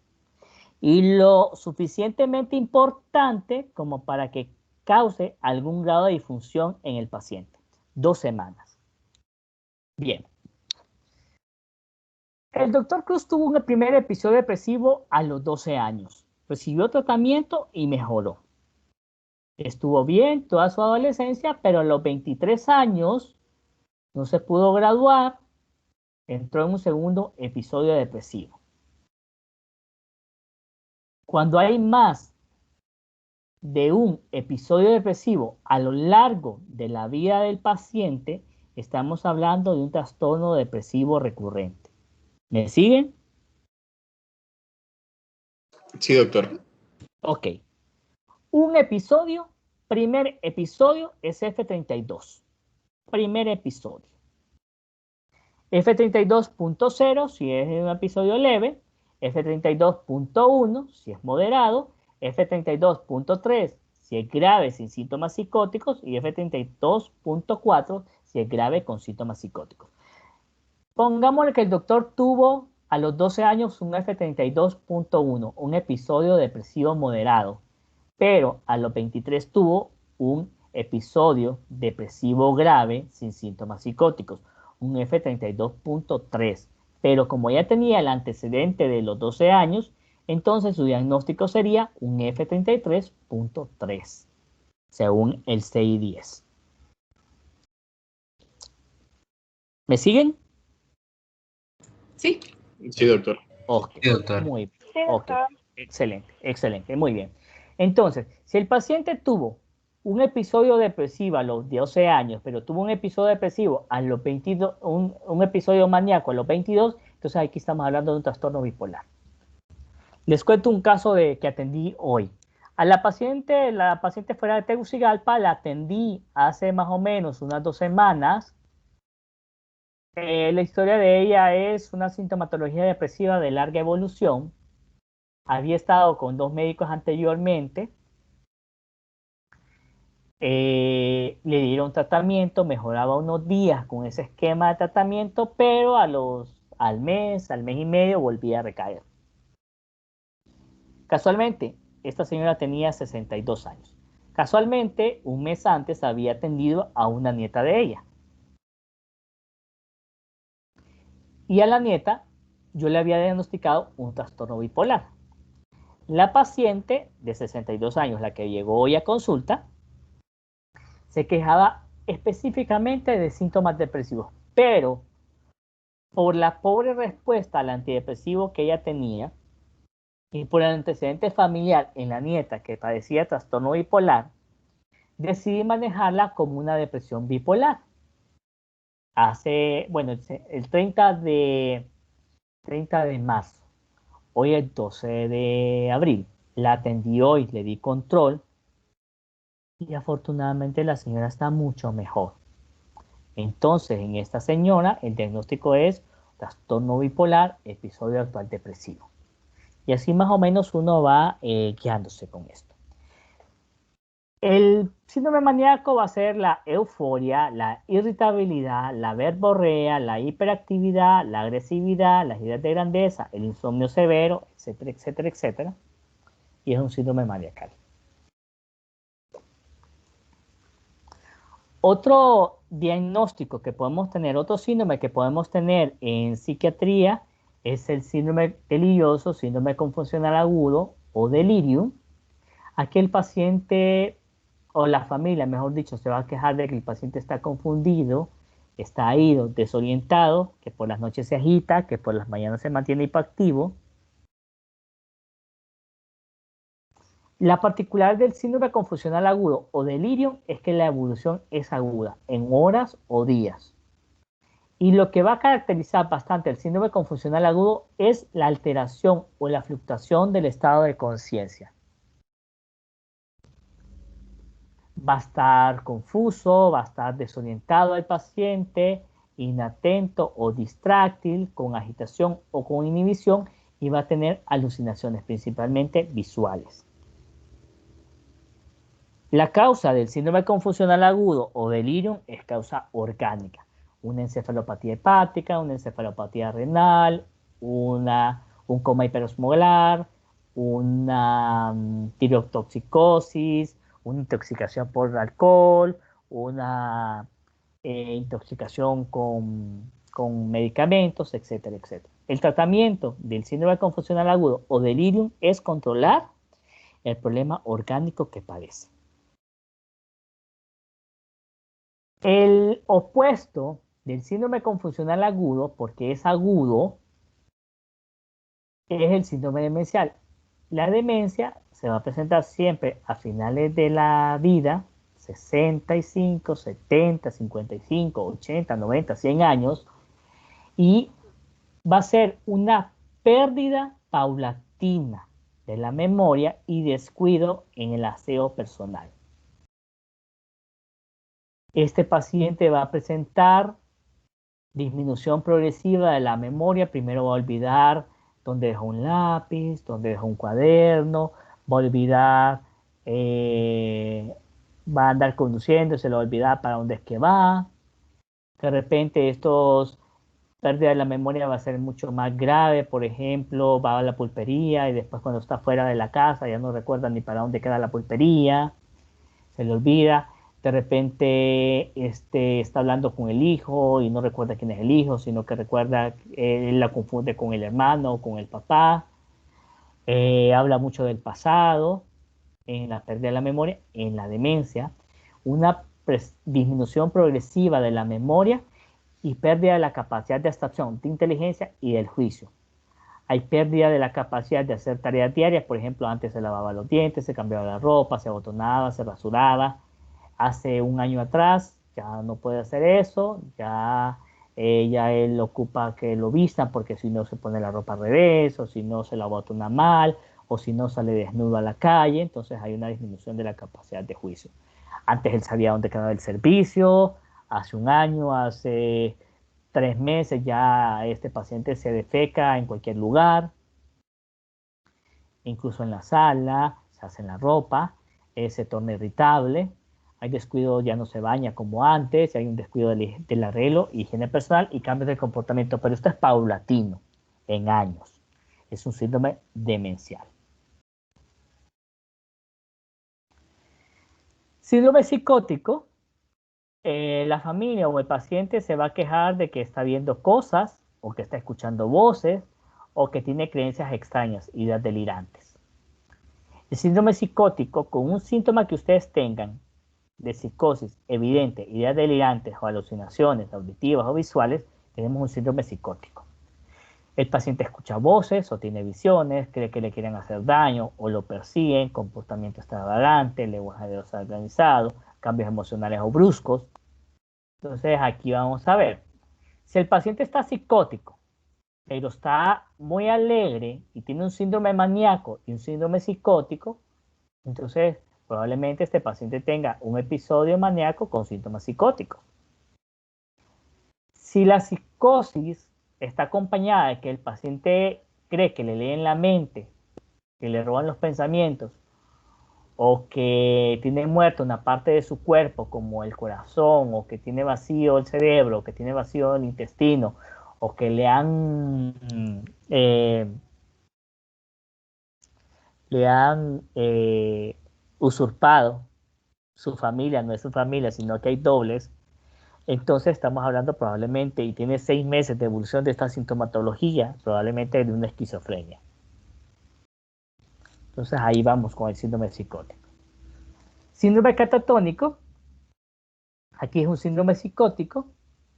Y lo suficientemente importante como para que cause algún grado de disfunción en el paciente. 2 semanas. Bien. El doctor Cruz tuvo un primer episodio depresivo a los 12 años. recibió tratamiento y mejoró. Estuvo bien toda su adolescencia, pero a los 23 años no se pudo graduar, entró en un segundo episodio depresivo. Cuando hay más de un episodio depresivo a lo largo de la vida del paciente, estamos hablando de un trastorno depresivo recurrente. ¿Me siguen? Sí, doctor. Ok. Un episodio, primer episodio es F32. Primer episodio. F32.0 si es un episodio leve, F32.1 si es moderado, F32.3 si es grave sin síntomas psicóticos y F32.4 si es grave con síntomas psicóticos. Pongámosle que el doctor tuvo a los 12 años un F32.1, un episodio depresivo moderado, pero a los 23 tuvo un episodio depresivo grave sin síntomas psicóticos, un F32.3. Pero como ya tenía el antecedente de los 12 años, entonces su diagnóstico sería un F33.3, según el CI-10. ¿Me siguen? Sí. Sí, doctor. Ok, Sí, doctor. muy bien. Sí, Ok, doctor. excelente, excelente, muy bien. Entonces, si el paciente tuvo un episodio depresivo a los 12 años, pero tuvo un episodio depresivo a los 22, un episodio maníaco a los 22, entonces aquí estamos hablando de un trastorno bipolar. Les cuento un caso que atendí hoy. A la paciente fuera de Tegucigalpa, la atendí hace más o menos unas 2 semanas. La historia de ella es una sintomatología depresiva de larga evolución. Había estado con 2 médicos anteriormente. Le dieron tratamiento, mejoraba unos días con ese esquema de tratamiento, pero al mes y medio volvía a recaer. Casualmente, esta señora tenía 62 años. Casualmente, un mes antes había atendido a una nieta de ella. Y a la nieta yo le había diagnosticado un trastorno bipolar. La paciente de 62 años, la que llegó hoy a consulta, se quejaba específicamente de síntomas depresivos, pero por la pobre respuesta al antidepresivo que ella tenía y por el antecedente familiar en la nieta que padecía trastorno bipolar, decidí manejarla como una depresión bipolar. El 30 de marzo, hoy es 12 de abril, la atendí hoy, le di control y afortunadamente la señora está mucho mejor. Entonces, en esta señora, el diagnóstico es trastorno bipolar, episodio actual depresivo. Y así más o menos uno va guiándose con esto. El síndrome maníaco va a ser la euforia, la irritabilidad, la verborrea, la hiperactividad, la agresividad, las ideas de grandeza, el insomnio severo, etcétera, etcétera, etcétera. Y es un síndrome maníaco. Otro diagnóstico que podemos tener, otro síndrome que podemos tener en psiquiatría es el síndrome delirioso, síndrome confusional agudo o delirium. Aquí el paciente o la familia, mejor dicho, se va a quejar de que el paciente está confundido, está ido, desorientado, que por las noches se agita, que por las mañanas se mantiene hiperactivo. La particular del síndrome confusional agudo o delirio es que la evolución es aguda, en horas o días. Y lo que va a caracterizar bastante el síndrome confusional agudo es la alteración o la fluctuación del estado de conciencia. Va a estar confuso, va a estar desorientado el paciente, inatento o distráctil, con agitación o con inhibición y va a tener alucinaciones, principalmente visuales. La causa del síndrome confusional agudo o delirium es causa orgánica. Una encefalopatía hepática, una encefalopatía renal, un coma hiperosmolar, una tirotoxicosis, una intoxicación por alcohol, una intoxicación con medicamentos, etcétera, etcétera. El tratamiento del síndrome confusional agudo o delirium es controlar el problema orgánico que padece. El opuesto del síndrome confusional agudo, porque es agudo, es el síndrome demencial. La demencia se va a presentar siempre a finales de la vida, 65, 70, 55, 80, 90, 100 años, y va a ser una pérdida paulatina de la memoria y descuido en el aseo personal. Este paciente va a presentar disminución progresiva de la memoria. Primero va a olvidar dónde dejó un lápiz, dónde dejó un cuaderno, va a olvidar, va a andar conduciendo, se lo va a olvidar para dónde es que va. De repente estos pérdida de la memoria va a ser mucho más grave. Por ejemplo, va a la pulpería y después cuando está fuera de la casa ya no recuerda ni para dónde queda la pulpería, se le olvida. De repente está hablando con el hijo y no recuerda quién es el hijo, sino que recuerda, él la confunde con el hermano o con el papá. Habla mucho del pasado, en la pérdida de la memoria, en la demencia. Una disminución progresiva de la memoria y pérdida de la capacidad de abstracción, de inteligencia y del juicio. Hay pérdida de la capacidad de hacer tareas diarias. Por ejemplo, antes se lavaba los dientes, se cambiaba la ropa, se abotonaba, se rasuraba. Hace un año atrás ya no puede hacer eso, ya él ocupa que lo vistan porque si no se pone la ropa al revés, o si no se la abotona mal, o si no sale desnudo a la calle. Entonces hay una disminución de la capacidad de juicio. Antes él sabía dónde quedaba el servicio, hace un año, hace 3 meses ya este paciente se defeca en cualquier lugar, incluso en la sala, se hace en la ropa, se torna irritable, hay descuido, ya no se baña como antes, hay un descuido del arreglo, higiene personal y cambios de comportamiento, pero esto es paulatino, en años. Es un síndrome demencial. Síndrome psicótico. La familia o el paciente se va a quejar de que está viendo cosas o que está escuchando voces o que tiene creencias extrañas, ideas delirantes. El síndrome psicótico, con un síntoma que ustedes tengan de psicosis evidente, ideas delirantes o alucinaciones auditivas o visuales, tenemos un síndrome psicótico. El paciente escucha voces o tiene visiones, cree que le quieren hacer daño o lo persiguen, comportamiento extravagante, lenguaje desorganizado, cambios emocionales o bruscos. Entonces aquí vamos a ver, si el paciente está psicótico, pero está muy alegre y tiene un síndrome maníaco y un síndrome psicótico, entonces probablemente este paciente tenga un episodio maníaco con síntomas psicóticos. Si la psicosis está acompañada de que el paciente cree que le leen la mente, que le roban los pensamientos, o que tiene muerta una parte de su cuerpo como el corazón, o que tiene vacío el cerebro, o que tiene vacío el intestino, o que le han usurpado su familia, no es su familia, sino que hay dobles, entonces estamos hablando probablemente, y tiene 6 meses de evolución de esta sintomatología, probablemente de una esquizofrenia. Entonces ahí vamos con el síndrome psicótico. Síndrome catatónico, aquí es un síndrome psicótico,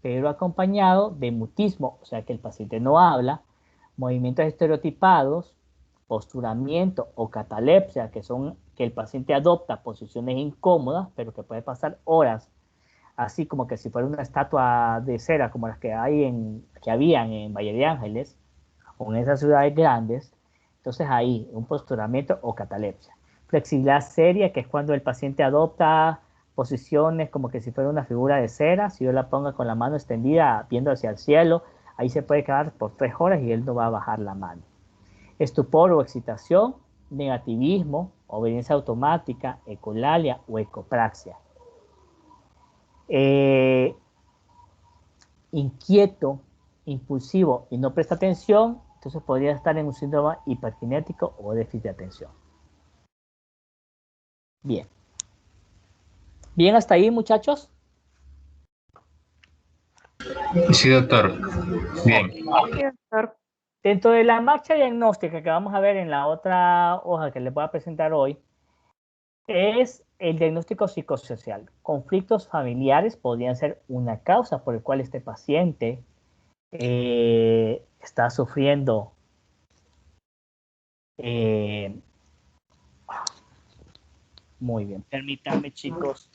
pero acompañado de mutismo, o sea que el paciente no habla, movimientos estereotipados, posturamiento o catalepsia, que son que el paciente adopta posiciones incómodas, pero que puede pasar horas, así como que si fuera una estatua de cera como las que habían en Valle de Ángeles o en esas ciudades grandes. Entonces ahí un posturamiento o catalepsia. Flexibilidad seria, que es cuando el paciente adopta posiciones como que si fuera una figura de cera. Si yo la pongo con la mano extendida viendo hacia el cielo, ahí se puede quedar por 3 horas y él no va a bajar la mano. Estupor o excitación, negativismo, obediencia automática, ecolalia o ecopraxia. Inquieto, impulsivo y no presta atención, entonces podría estar en un síndrome hiperkinético o déficit de atención. Bien. Bien, hasta ahí, muchachos. Sí, doctor. Bien. Sí, doctor. Dentro de la marcha diagnóstica que vamos a ver en la otra hoja que les voy a presentar hoy, es el diagnóstico psicosocial. Conflictos familiares podrían ser una causa por la cual este paciente está sufriendo muy bien. Permítanme, chicos.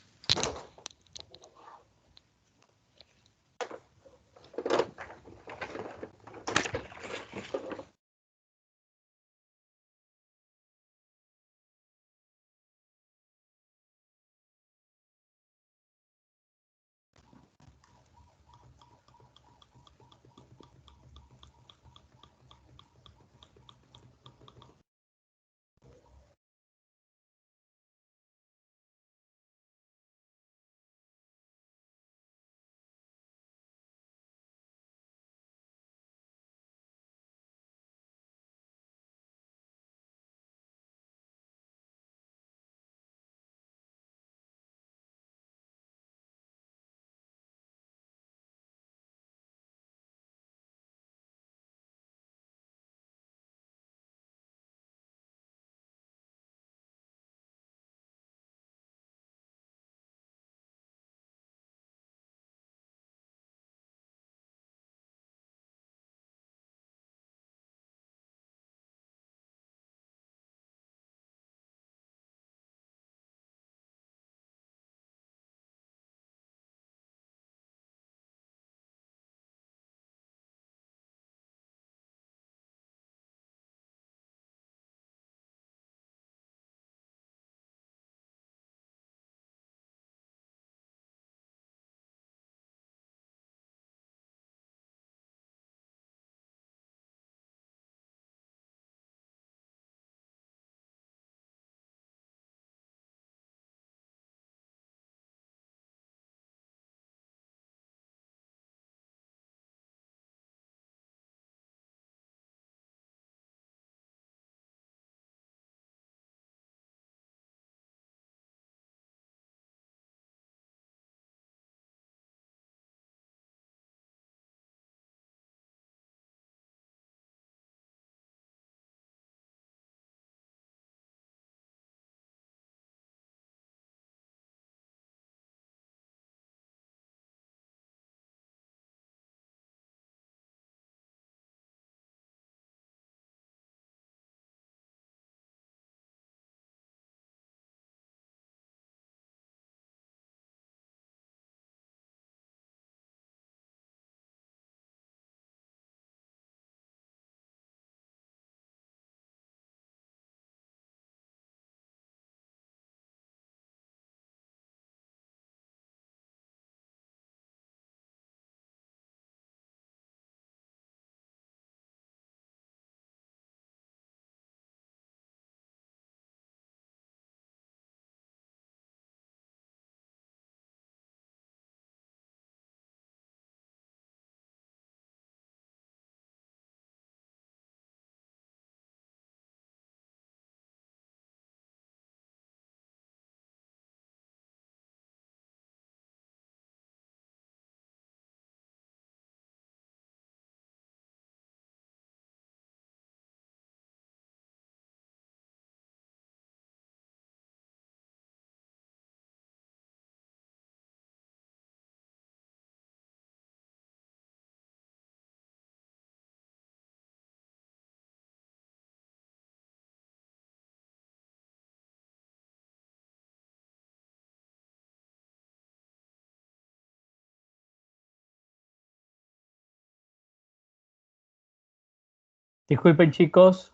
Disculpen, chicos,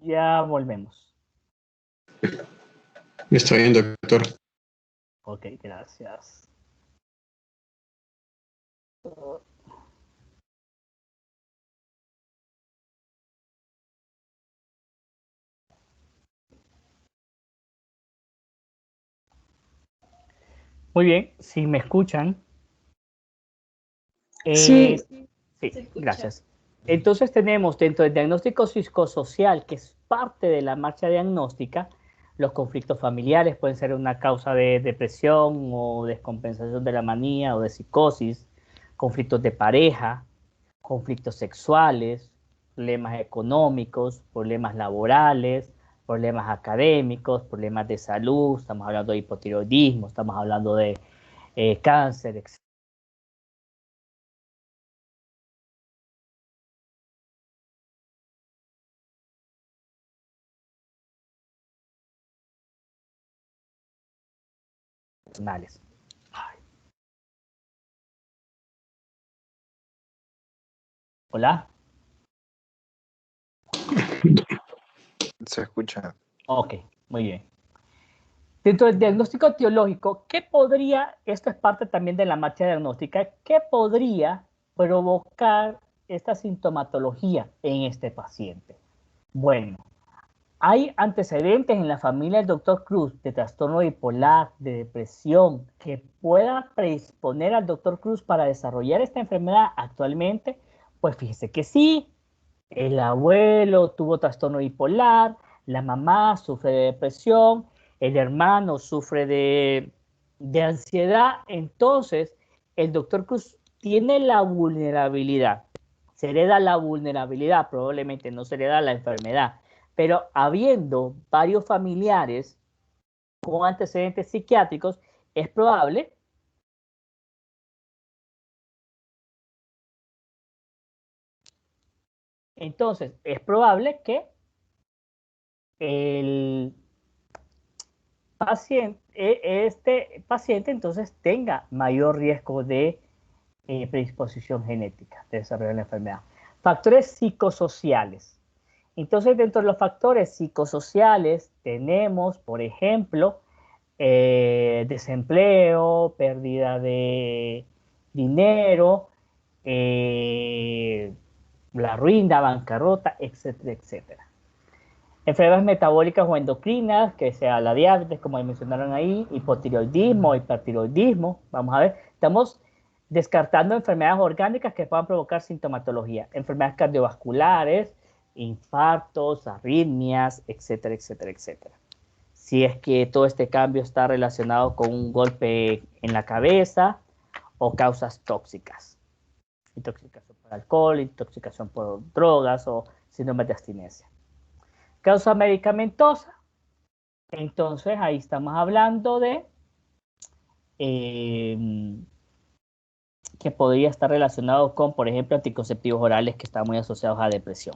ya volvemos. Está bien, doctor. Ok, gracias. Muy bien, si me escuchan. Sí. Sí, Se escucha. gracias. Entonces tenemos dentro del diagnóstico psicosocial, que es parte de la marcha diagnóstica, los conflictos familiares pueden ser una causa de depresión o descompensación de la manía o de psicosis, conflictos de pareja, conflictos sexuales, problemas económicos, problemas laborales, problemas académicos, problemas de salud, estamos hablando de hipotiroidismo, estamos hablando de cáncer, etc. Hola. Se escucha. Ok, muy bien. Dentro del diagnóstico etiológico, ¿qué podría, esto es parte también de la marcha diagnóstica, qué podría provocar esta sintomatología en este paciente? Bueno, hay antecedentes en la familia del doctor Cruz de trastorno bipolar, de depresión, que pueda predisponer al doctor Cruz para desarrollar esta enfermedad actualmente. Pues fíjese que sí, el abuelo tuvo trastorno bipolar, la mamá sufre de depresión, el hermano sufre de ansiedad. Entonces, el doctor Cruz tiene la vulnerabilidad. Se hereda la vulnerabilidad, probablemente no se hereda la enfermedad, pero habiendo varios familiares con antecedentes psiquiátricos, es probable entonces es probable que el este paciente entonces tenga mayor riesgo de predisposición genética de desarrollar la enfermedad. Factores psicosociales. Entonces, dentro de los factores psicosociales tenemos, por ejemplo, desempleo, pérdida de dinero, la ruina, bancarrota, etcétera, etcétera. Enfermedades metabólicas o endocrinas, que sea la diabetes, como mencionaron ahí, hipotiroidismo, hipertiroidismo. Vamos a ver, estamos descartando enfermedades orgánicas que puedan provocar sintomatología, enfermedades cardiovasculares, infartos, arritmias, etcétera, etcétera, etcétera. Si es que todo este cambio está relacionado con un golpe en la cabeza o causas tóxicas. Intoxicación por alcohol, intoxicación por drogas o síndrome de abstinencia. Causa medicamentosa, entonces ahí estamos hablando de que podría estar relacionado con, por ejemplo, anticonceptivos orales que están muy asociados a depresión.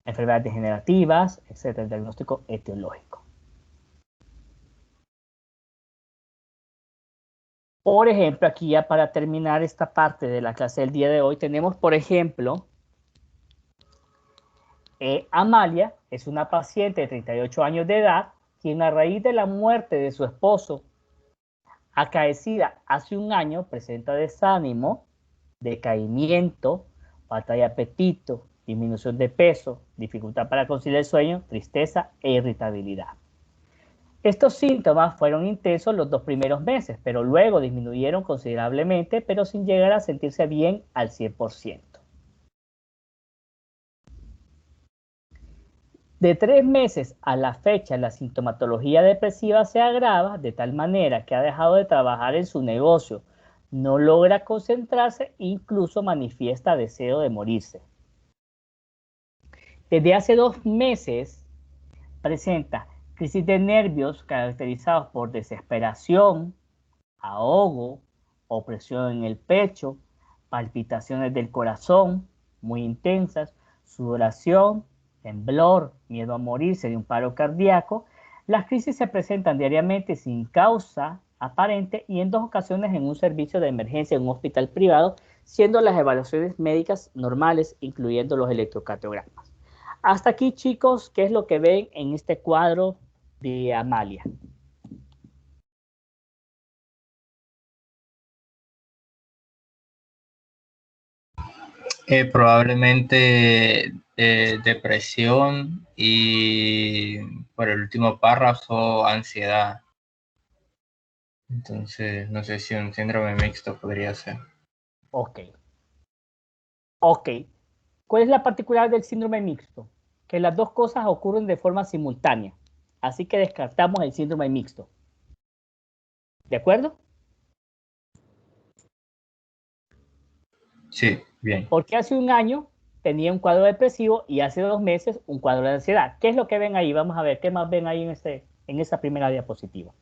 Enfermedades degenerativas, etcétera, el diagnóstico etiológico. Por ejemplo, aquí ya para terminar esta parte de la clase del día de hoy, tenemos, por ejemplo, Amalia es una paciente de 38 años de edad, quien a raíz de la muerte de su esposo, acaecida hace un año, presenta desánimo, decaimiento, falta de apetito, disminución de peso, dificultad para conciliar el sueño, tristeza e irritabilidad. Estos síntomas fueron intensos los 2 primeros meses, pero luego disminuyeron considerablemente, pero sin llegar a sentirse bien al 100%. De 3 meses a la fecha, la sintomatología depresiva se agrava de tal manera que ha dejado de trabajar en su negocio, no logra concentrarse, incluso manifiesta deseo de morirse. Desde hace 2 meses presenta crisis de nervios caracterizados por desesperación, ahogo, opresión en el pecho, palpitaciones del corazón muy intensas, sudoración, temblor, miedo a morirse de un paro cardíaco. Las crisis se presentan diariamente sin causa aparente y en 2 ocasiones en un servicio de emergencia en un hospital privado, siendo las evaluaciones médicas normales, incluyendo los electrocardiogramas. Hasta aquí, chicos, ¿qué es lo que ven en este cuadro de Amalia? Probablemente depresión y por el último párrafo, ansiedad. Entonces, no sé si un síndrome mixto podría ser. Ok. Ok. ¿Cuál es la particularidad del síndrome mixto? Que las 2 cosas ocurren de forma simultánea. Así que descartamos el síndrome mixto. ¿De acuerdo? Sí. Bien. Porque hace un año tenía un cuadro depresivo y hace 2 meses un cuadro de ansiedad. ¿Qué es lo que ven ahí? Vamos a ver qué más ven ahí en esa primera diapositiva.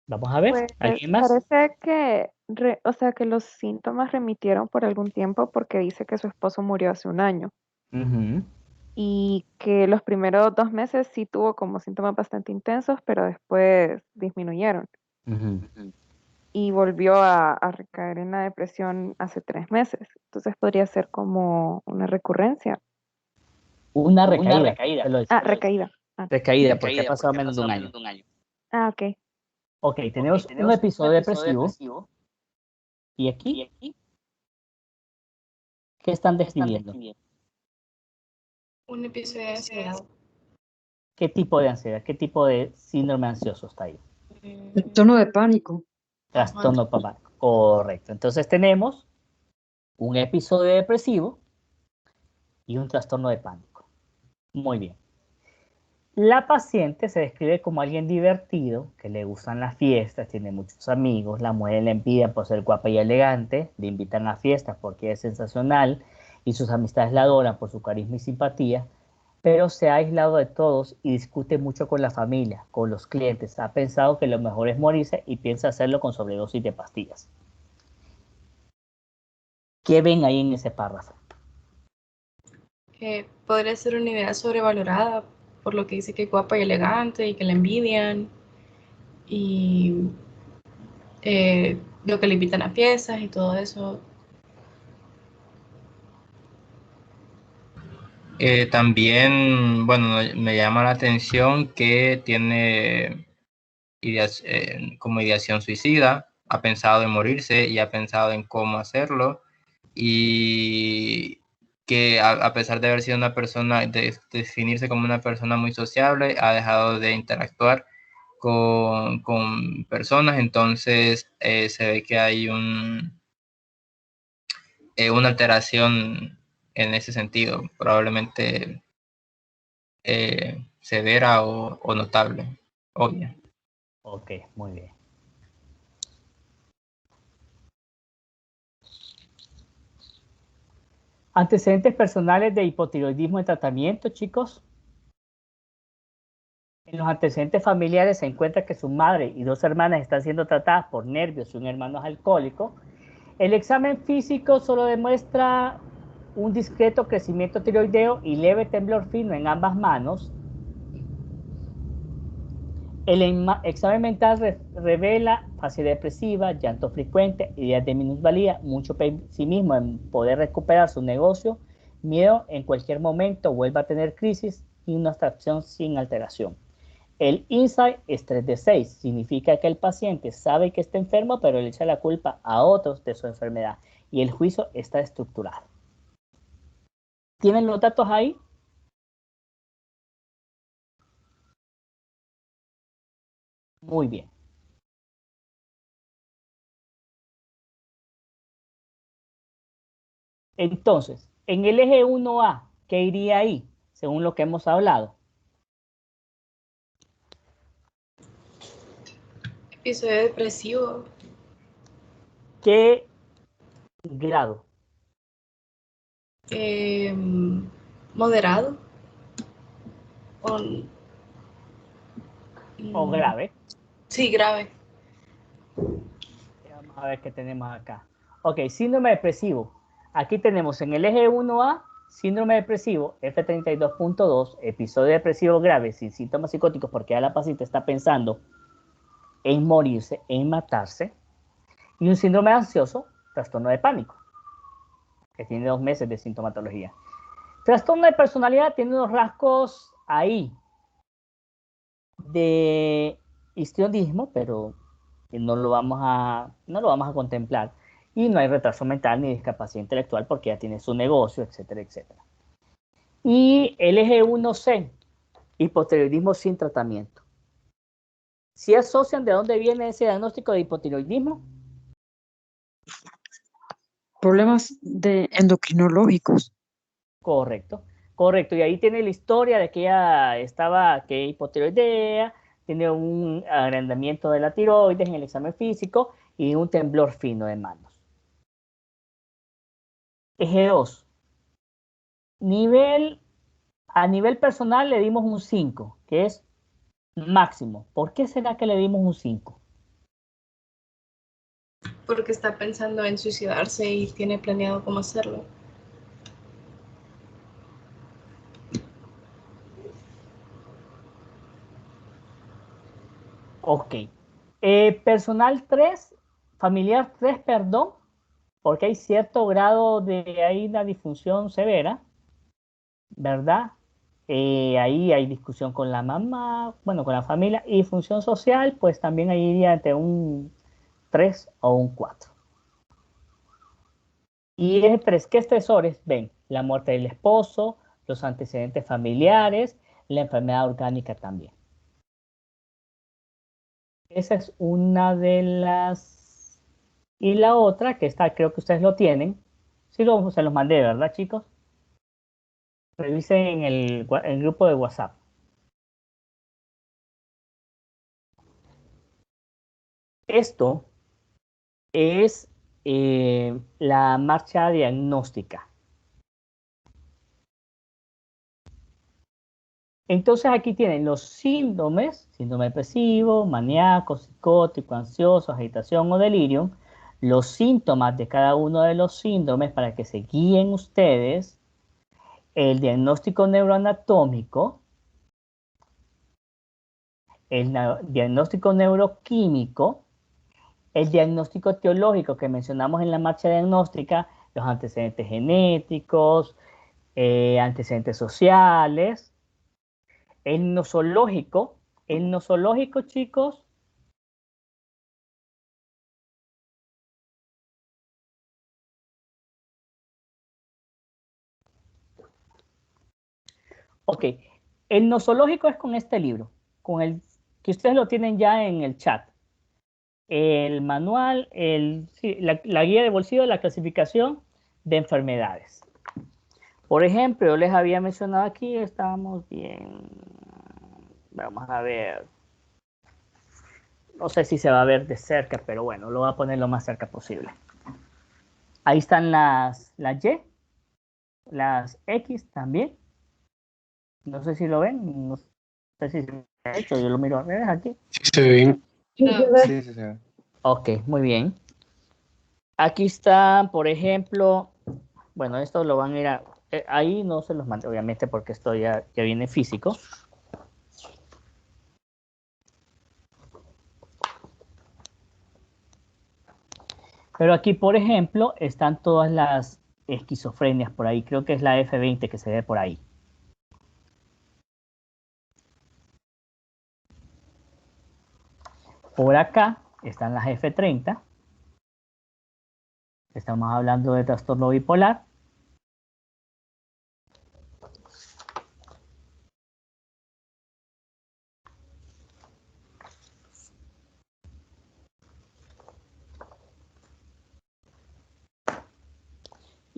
Vamos a ver, Pues ¿alguien más? parece que, o sea, que los síntomas remitieron por algún tiempo porque dice que su esposo murió hace un año Ujú, y que los primeros 2 meses sí tuvo como síntomas bastante intensos, pero después disminuyeron ujú. y volvió a recaer en la depresión hace 3 meses. Entonces podría ser como una recurrencia. Una recaída. Se lo Ah, decía. recaída. Ah, Recaída, porque ha pasado menos de un año. ah, ok. Ok, tenemos un episodio depresivo. ¿Y aquí? ¿Qué están describiendo? Un episodio de ansiedad. ¿Qué tipo de ansiedad? ¿Qué tipo de síndrome ansioso está ahí? Trastorno de pánico. Trastorno pánico. Correcto. Entonces tenemos un episodio depresivo y un trastorno de pánico. Muy bien. La paciente se describe como alguien divertido, que le gustan las fiestas, tiene muchos amigos, la mujer le envidian por ser guapa y elegante, le invitan a fiestas porque es sensacional y sus amistades la adoran por su carisma y simpatía, pero se ha aislado de todos y discute mucho con la familia, con los clientes. Ha pensado que lo mejor es morirse y piensa hacerlo con sobredosis de pastillas. ¿Qué ven ahí en ese párrafo? Podría ser una idea sobrevalorada por lo que dice que es guapa y elegante y que la envidian y lo que le invitan a fiestas y todo eso. También, bueno, me llama la atención que tiene como ideación suicida, ha pensado en morirse y ha pensado en cómo hacerlo, y que a pesar de haber sido una persona, de definirse como una persona muy sociable, ha dejado de interactuar con personas. Entonces se ve que hay una alteración en ese sentido, probablemente severa o notable, obvia. Ok, muy bien. Antecedentes personales de hipotiroidismo en tratamiento, chicos. En los antecedentes familiares se encuentra que su madre y 2 hermanas están siendo tratadas por nervios y un hermano es alcohólico. El examen físico solo demuestra un discreto crecimiento tiroideo y leve temblor fino en ambas manos. El examen mental revela facilidad depresiva, llanto frecuente, ideas de minusvalía, mucho pesimismo en poder recuperar su negocio, miedo en cualquier momento vuelva a tener crisis y una abstracción sin alteración. El insight es 3 de 6, significa que el paciente sabe que está enfermo, pero le echa la culpa a otros de su enfermedad y el juicio está estructurado. ¿Tienen los datos ahí? Muy bien. Entonces, en el eje 1A, ¿qué iría ahí? Según lo que hemos hablado. Episodio depresivo. ¿Qué grado? Moderado. ¿O grave? Sí, grave. Vamos a ver qué tenemos acá. Ok, síndrome depresivo. Aquí tenemos en el eje 1A, síndrome depresivo, F32.2, episodio depresivo grave sin síntomas psicóticos porque ya la paciente está pensando en morirse, en matarse. Y un síndrome ansioso, trastorno de pánico, que tiene 2 meses de sintomatología. Trastorno de personalidad tiene unos rasgos ahí de histriondismo, pero no lo vamos a contemplar. Y no hay retraso mental ni discapacidad intelectual porque ya tiene su negocio, etcétera, etcétera. Y el eje 1C, hipotiroidismo sin tratamiento. ¿Sí asocian de dónde viene ese diagnóstico de hipotiroidismo? problemas endocrinológicos. Correcto, correcto. Y ahí tiene la historia de que ella estaba, que hipotiroidea, tiene un agrandamiento de la tiroides en el examen físico y un temblor fino de manos. Eje 2. A nivel personal le dimos un 5, que es máximo. ¿Por qué será que le dimos un 5? Porque está pensando en suicidarse y tiene planeado cómo hacerlo. Ok. Personal 3, familiar 3, perdón, porque hay cierto grado de ahí una disfunción severa, ¿verdad? Ahí hay discusión con la mamá, bueno, con la familia, y función social, pues también ahí iría entre un 3 o un 4. Y ¿qué estresores ven? La muerte del esposo, los antecedentes familiares, la enfermedad orgánica también. Esa es una de las... Y la otra, que está, creo que ustedes lo tienen. Sí, se los mandé, ¿verdad, chicos? Revisen en el grupo de WhatsApp. Esto es la marcha diagnóstica. Entonces aquí tienen los síndromes, síndrome depresivo, maníaco, psicótico, ansioso, agitación o delirio, los síntomas de cada uno de los síndromes para que se guíen ustedes, el diagnóstico neuroanatómico, el diagnóstico neuroquímico, el diagnóstico teológico que mencionamos en la marcha diagnóstica, los antecedentes genéticos, antecedentes sociales, el nosológico, chicos, ok, el nosológico es con este libro, con el que ustedes lo tienen ya en el chat. El manual, la guía de bolsillo de la clasificación de enfermedades. Por ejemplo, yo les había mencionado aquí, estábamos bien. Vamos a ver. No sé si se va a ver de cerca, pero bueno, lo voy a poner lo más cerca posible. Ahí están las Y, las X también. No sé si lo ven, no sé si se ha hecho, yo lo miro. ¿Ves aquí? Sí, se ve bien. No. Sí, sí, sí. Ok, muy bien. Aquí está, por ejemplo, bueno, esto lo van a ir a... ahí no se los mando, obviamente, porque esto ya viene físico. Pero aquí, por ejemplo, están todas las esquizofrenias por ahí. Creo que es la F20 que se ve por ahí. Por acá están las F30. Estamos hablando de trastorno bipolar.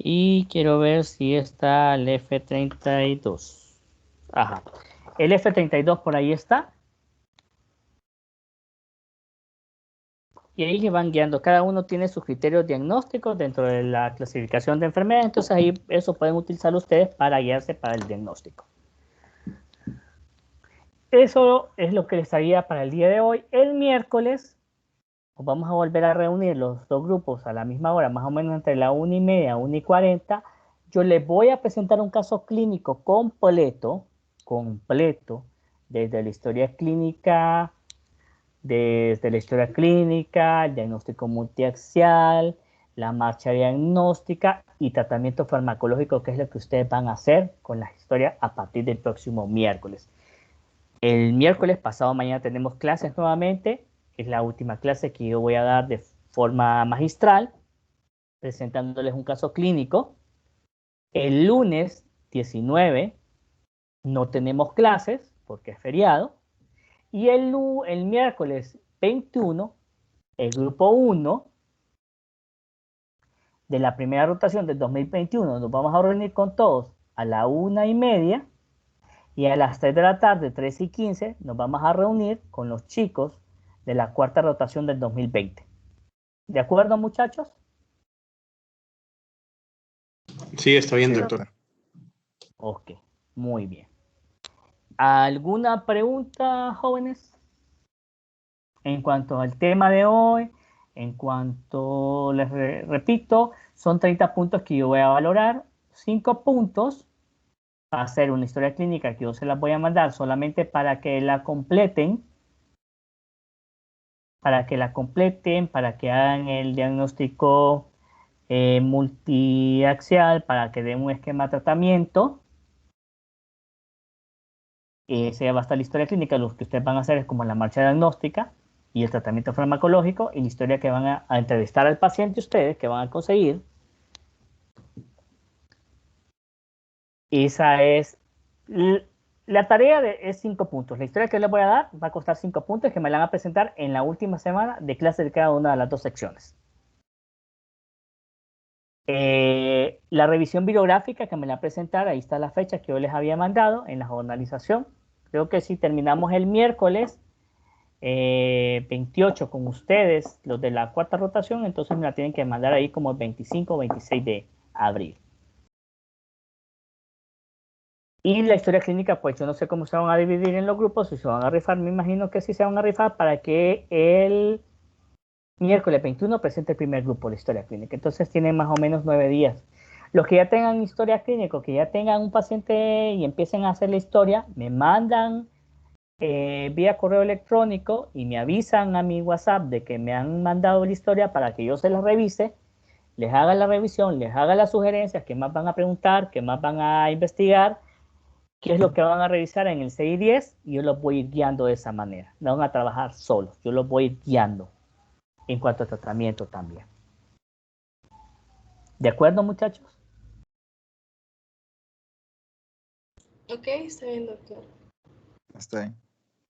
Y quiero ver si está el F32. Ajá. El F32 por ahí está. Y ahí se van guiando. Cada uno tiene sus criterios diagnósticos dentro de la clasificación de enfermedades. Entonces ahí eso pueden utilizar ustedes para guiarse para el diagnóstico. Eso es lo que les haría para el día de hoy. El miércoles nos vamos a volver a reunir los dos grupos a la misma hora, más o menos entre la 1:30 y 1:40. Yo les voy a presentar un caso clínico completo, desde la historia clínica, el diagnóstico multiaxial, la marcha diagnóstica y tratamiento farmacológico, que es lo que ustedes van a hacer con la historia a partir del próximo miércoles. El miércoles pasado mañana tenemos clases nuevamente. Es la última clase que yo voy a dar de forma magistral, presentándoles un caso clínico. El lunes 19 no tenemos clases porque es feriado. Y el miércoles 21, el grupo 1 de la primera rotación del 2021 nos vamos a reunir con todos a la 1:30 y a las 3 de la tarde, 3:15, nos vamos a reunir con los chicos de la cuarta rotación del 2020. ¿De acuerdo, muchachos? Sí, está bien, Sí, doctor. doctor. Ok, muy bien. ¿Alguna pregunta, jóvenes? En cuanto al tema de hoy, en cuanto les repito, son 30 puntos que yo voy a valorar, 5 puntos va a ser una historia clínica que yo se las voy a mandar solamente para que la completen, para que hagan el diagnóstico multiaxial, para que den un esquema de tratamiento. Esa va a estar la historia clínica. Lo que ustedes van a hacer es como la marcha diagnóstica y el tratamiento farmacológico y la historia que van a entrevistar al paciente ustedes, que van a conseguir. Esa es la tarea es 5 puntos. La historia que les voy a dar va a costar 5 puntos que me la van a presentar en la última semana de clase de cada una de las 2 secciones. La revisión bibliográfica que me la va a presentar, ahí está la fecha que yo les había mandado en la jornalización. Creo que si terminamos el miércoles 28 con ustedes, los de la cuarta rotación, entonces me la tienen que mandar ahí como el 25 o 26 de abril. Y la historia clínica, pues yo no sé cómo se van a dividir en los grupos, si se van a rifar, me imagino que sí se van a rifar para que el miércoles 21 presente el primer grupo de historia clínica. Entonces tienen más o menos 9 días. Los que ya tengan historia clínica, que ya tengan un paciente y empiecen a hacer la historia, me mandan vía correo electrónico y me avisan a mi WhatsApp de que me han mandado la historia para que yo se la revise, les haga la revisión, les haga las sugerencias, qué más van a preguntar, qué más van a investigar, qué es lo que van a revisar en el 6 y 10 y yo los voy a ir guiando de esa manera. No van a trabajar solos, yo los voy a ir guiando en cuanto a tratamiento también. ¿De acuerdo, muchachos? Ok, está bien, doctor. Está bien.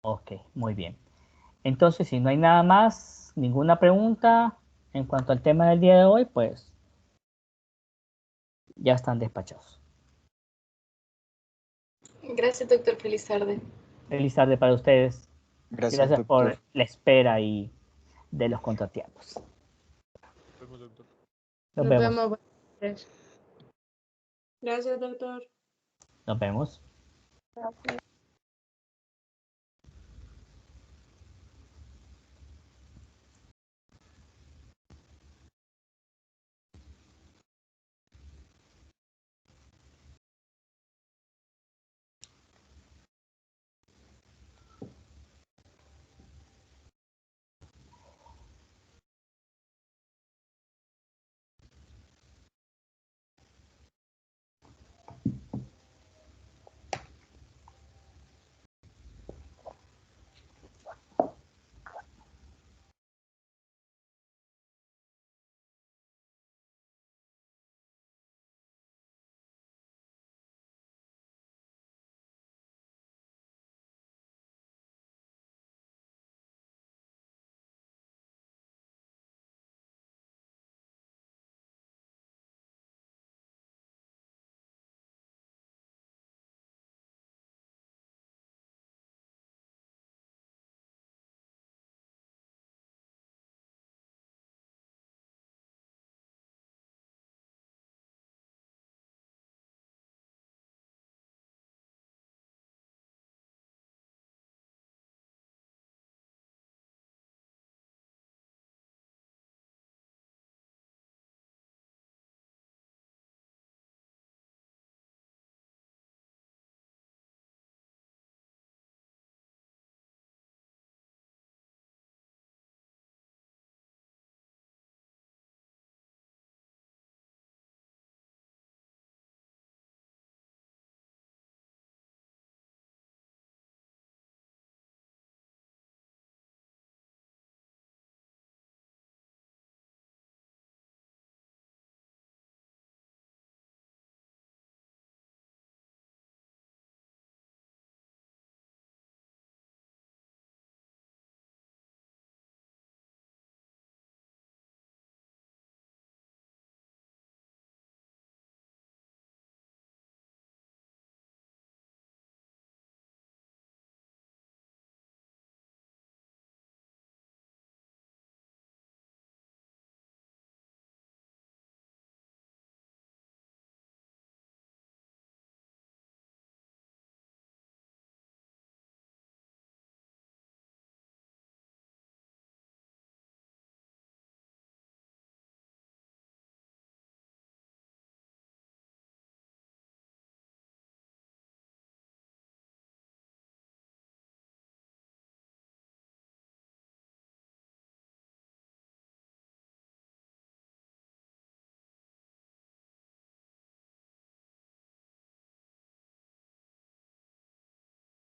Ok, muy bien. Entonces, si no hay nada más, ninguna pregunta en cuanto al tema del día de hoy, pues ya están despachados. Gracias, doctor. Feliz tarde. Feliz tarde para ustedes. Gracias, Gracias por doctor. la espera y de los contratiempos. Nos Nos vemos. vemos. Gracias, doctor. Nos vemos. Gracias.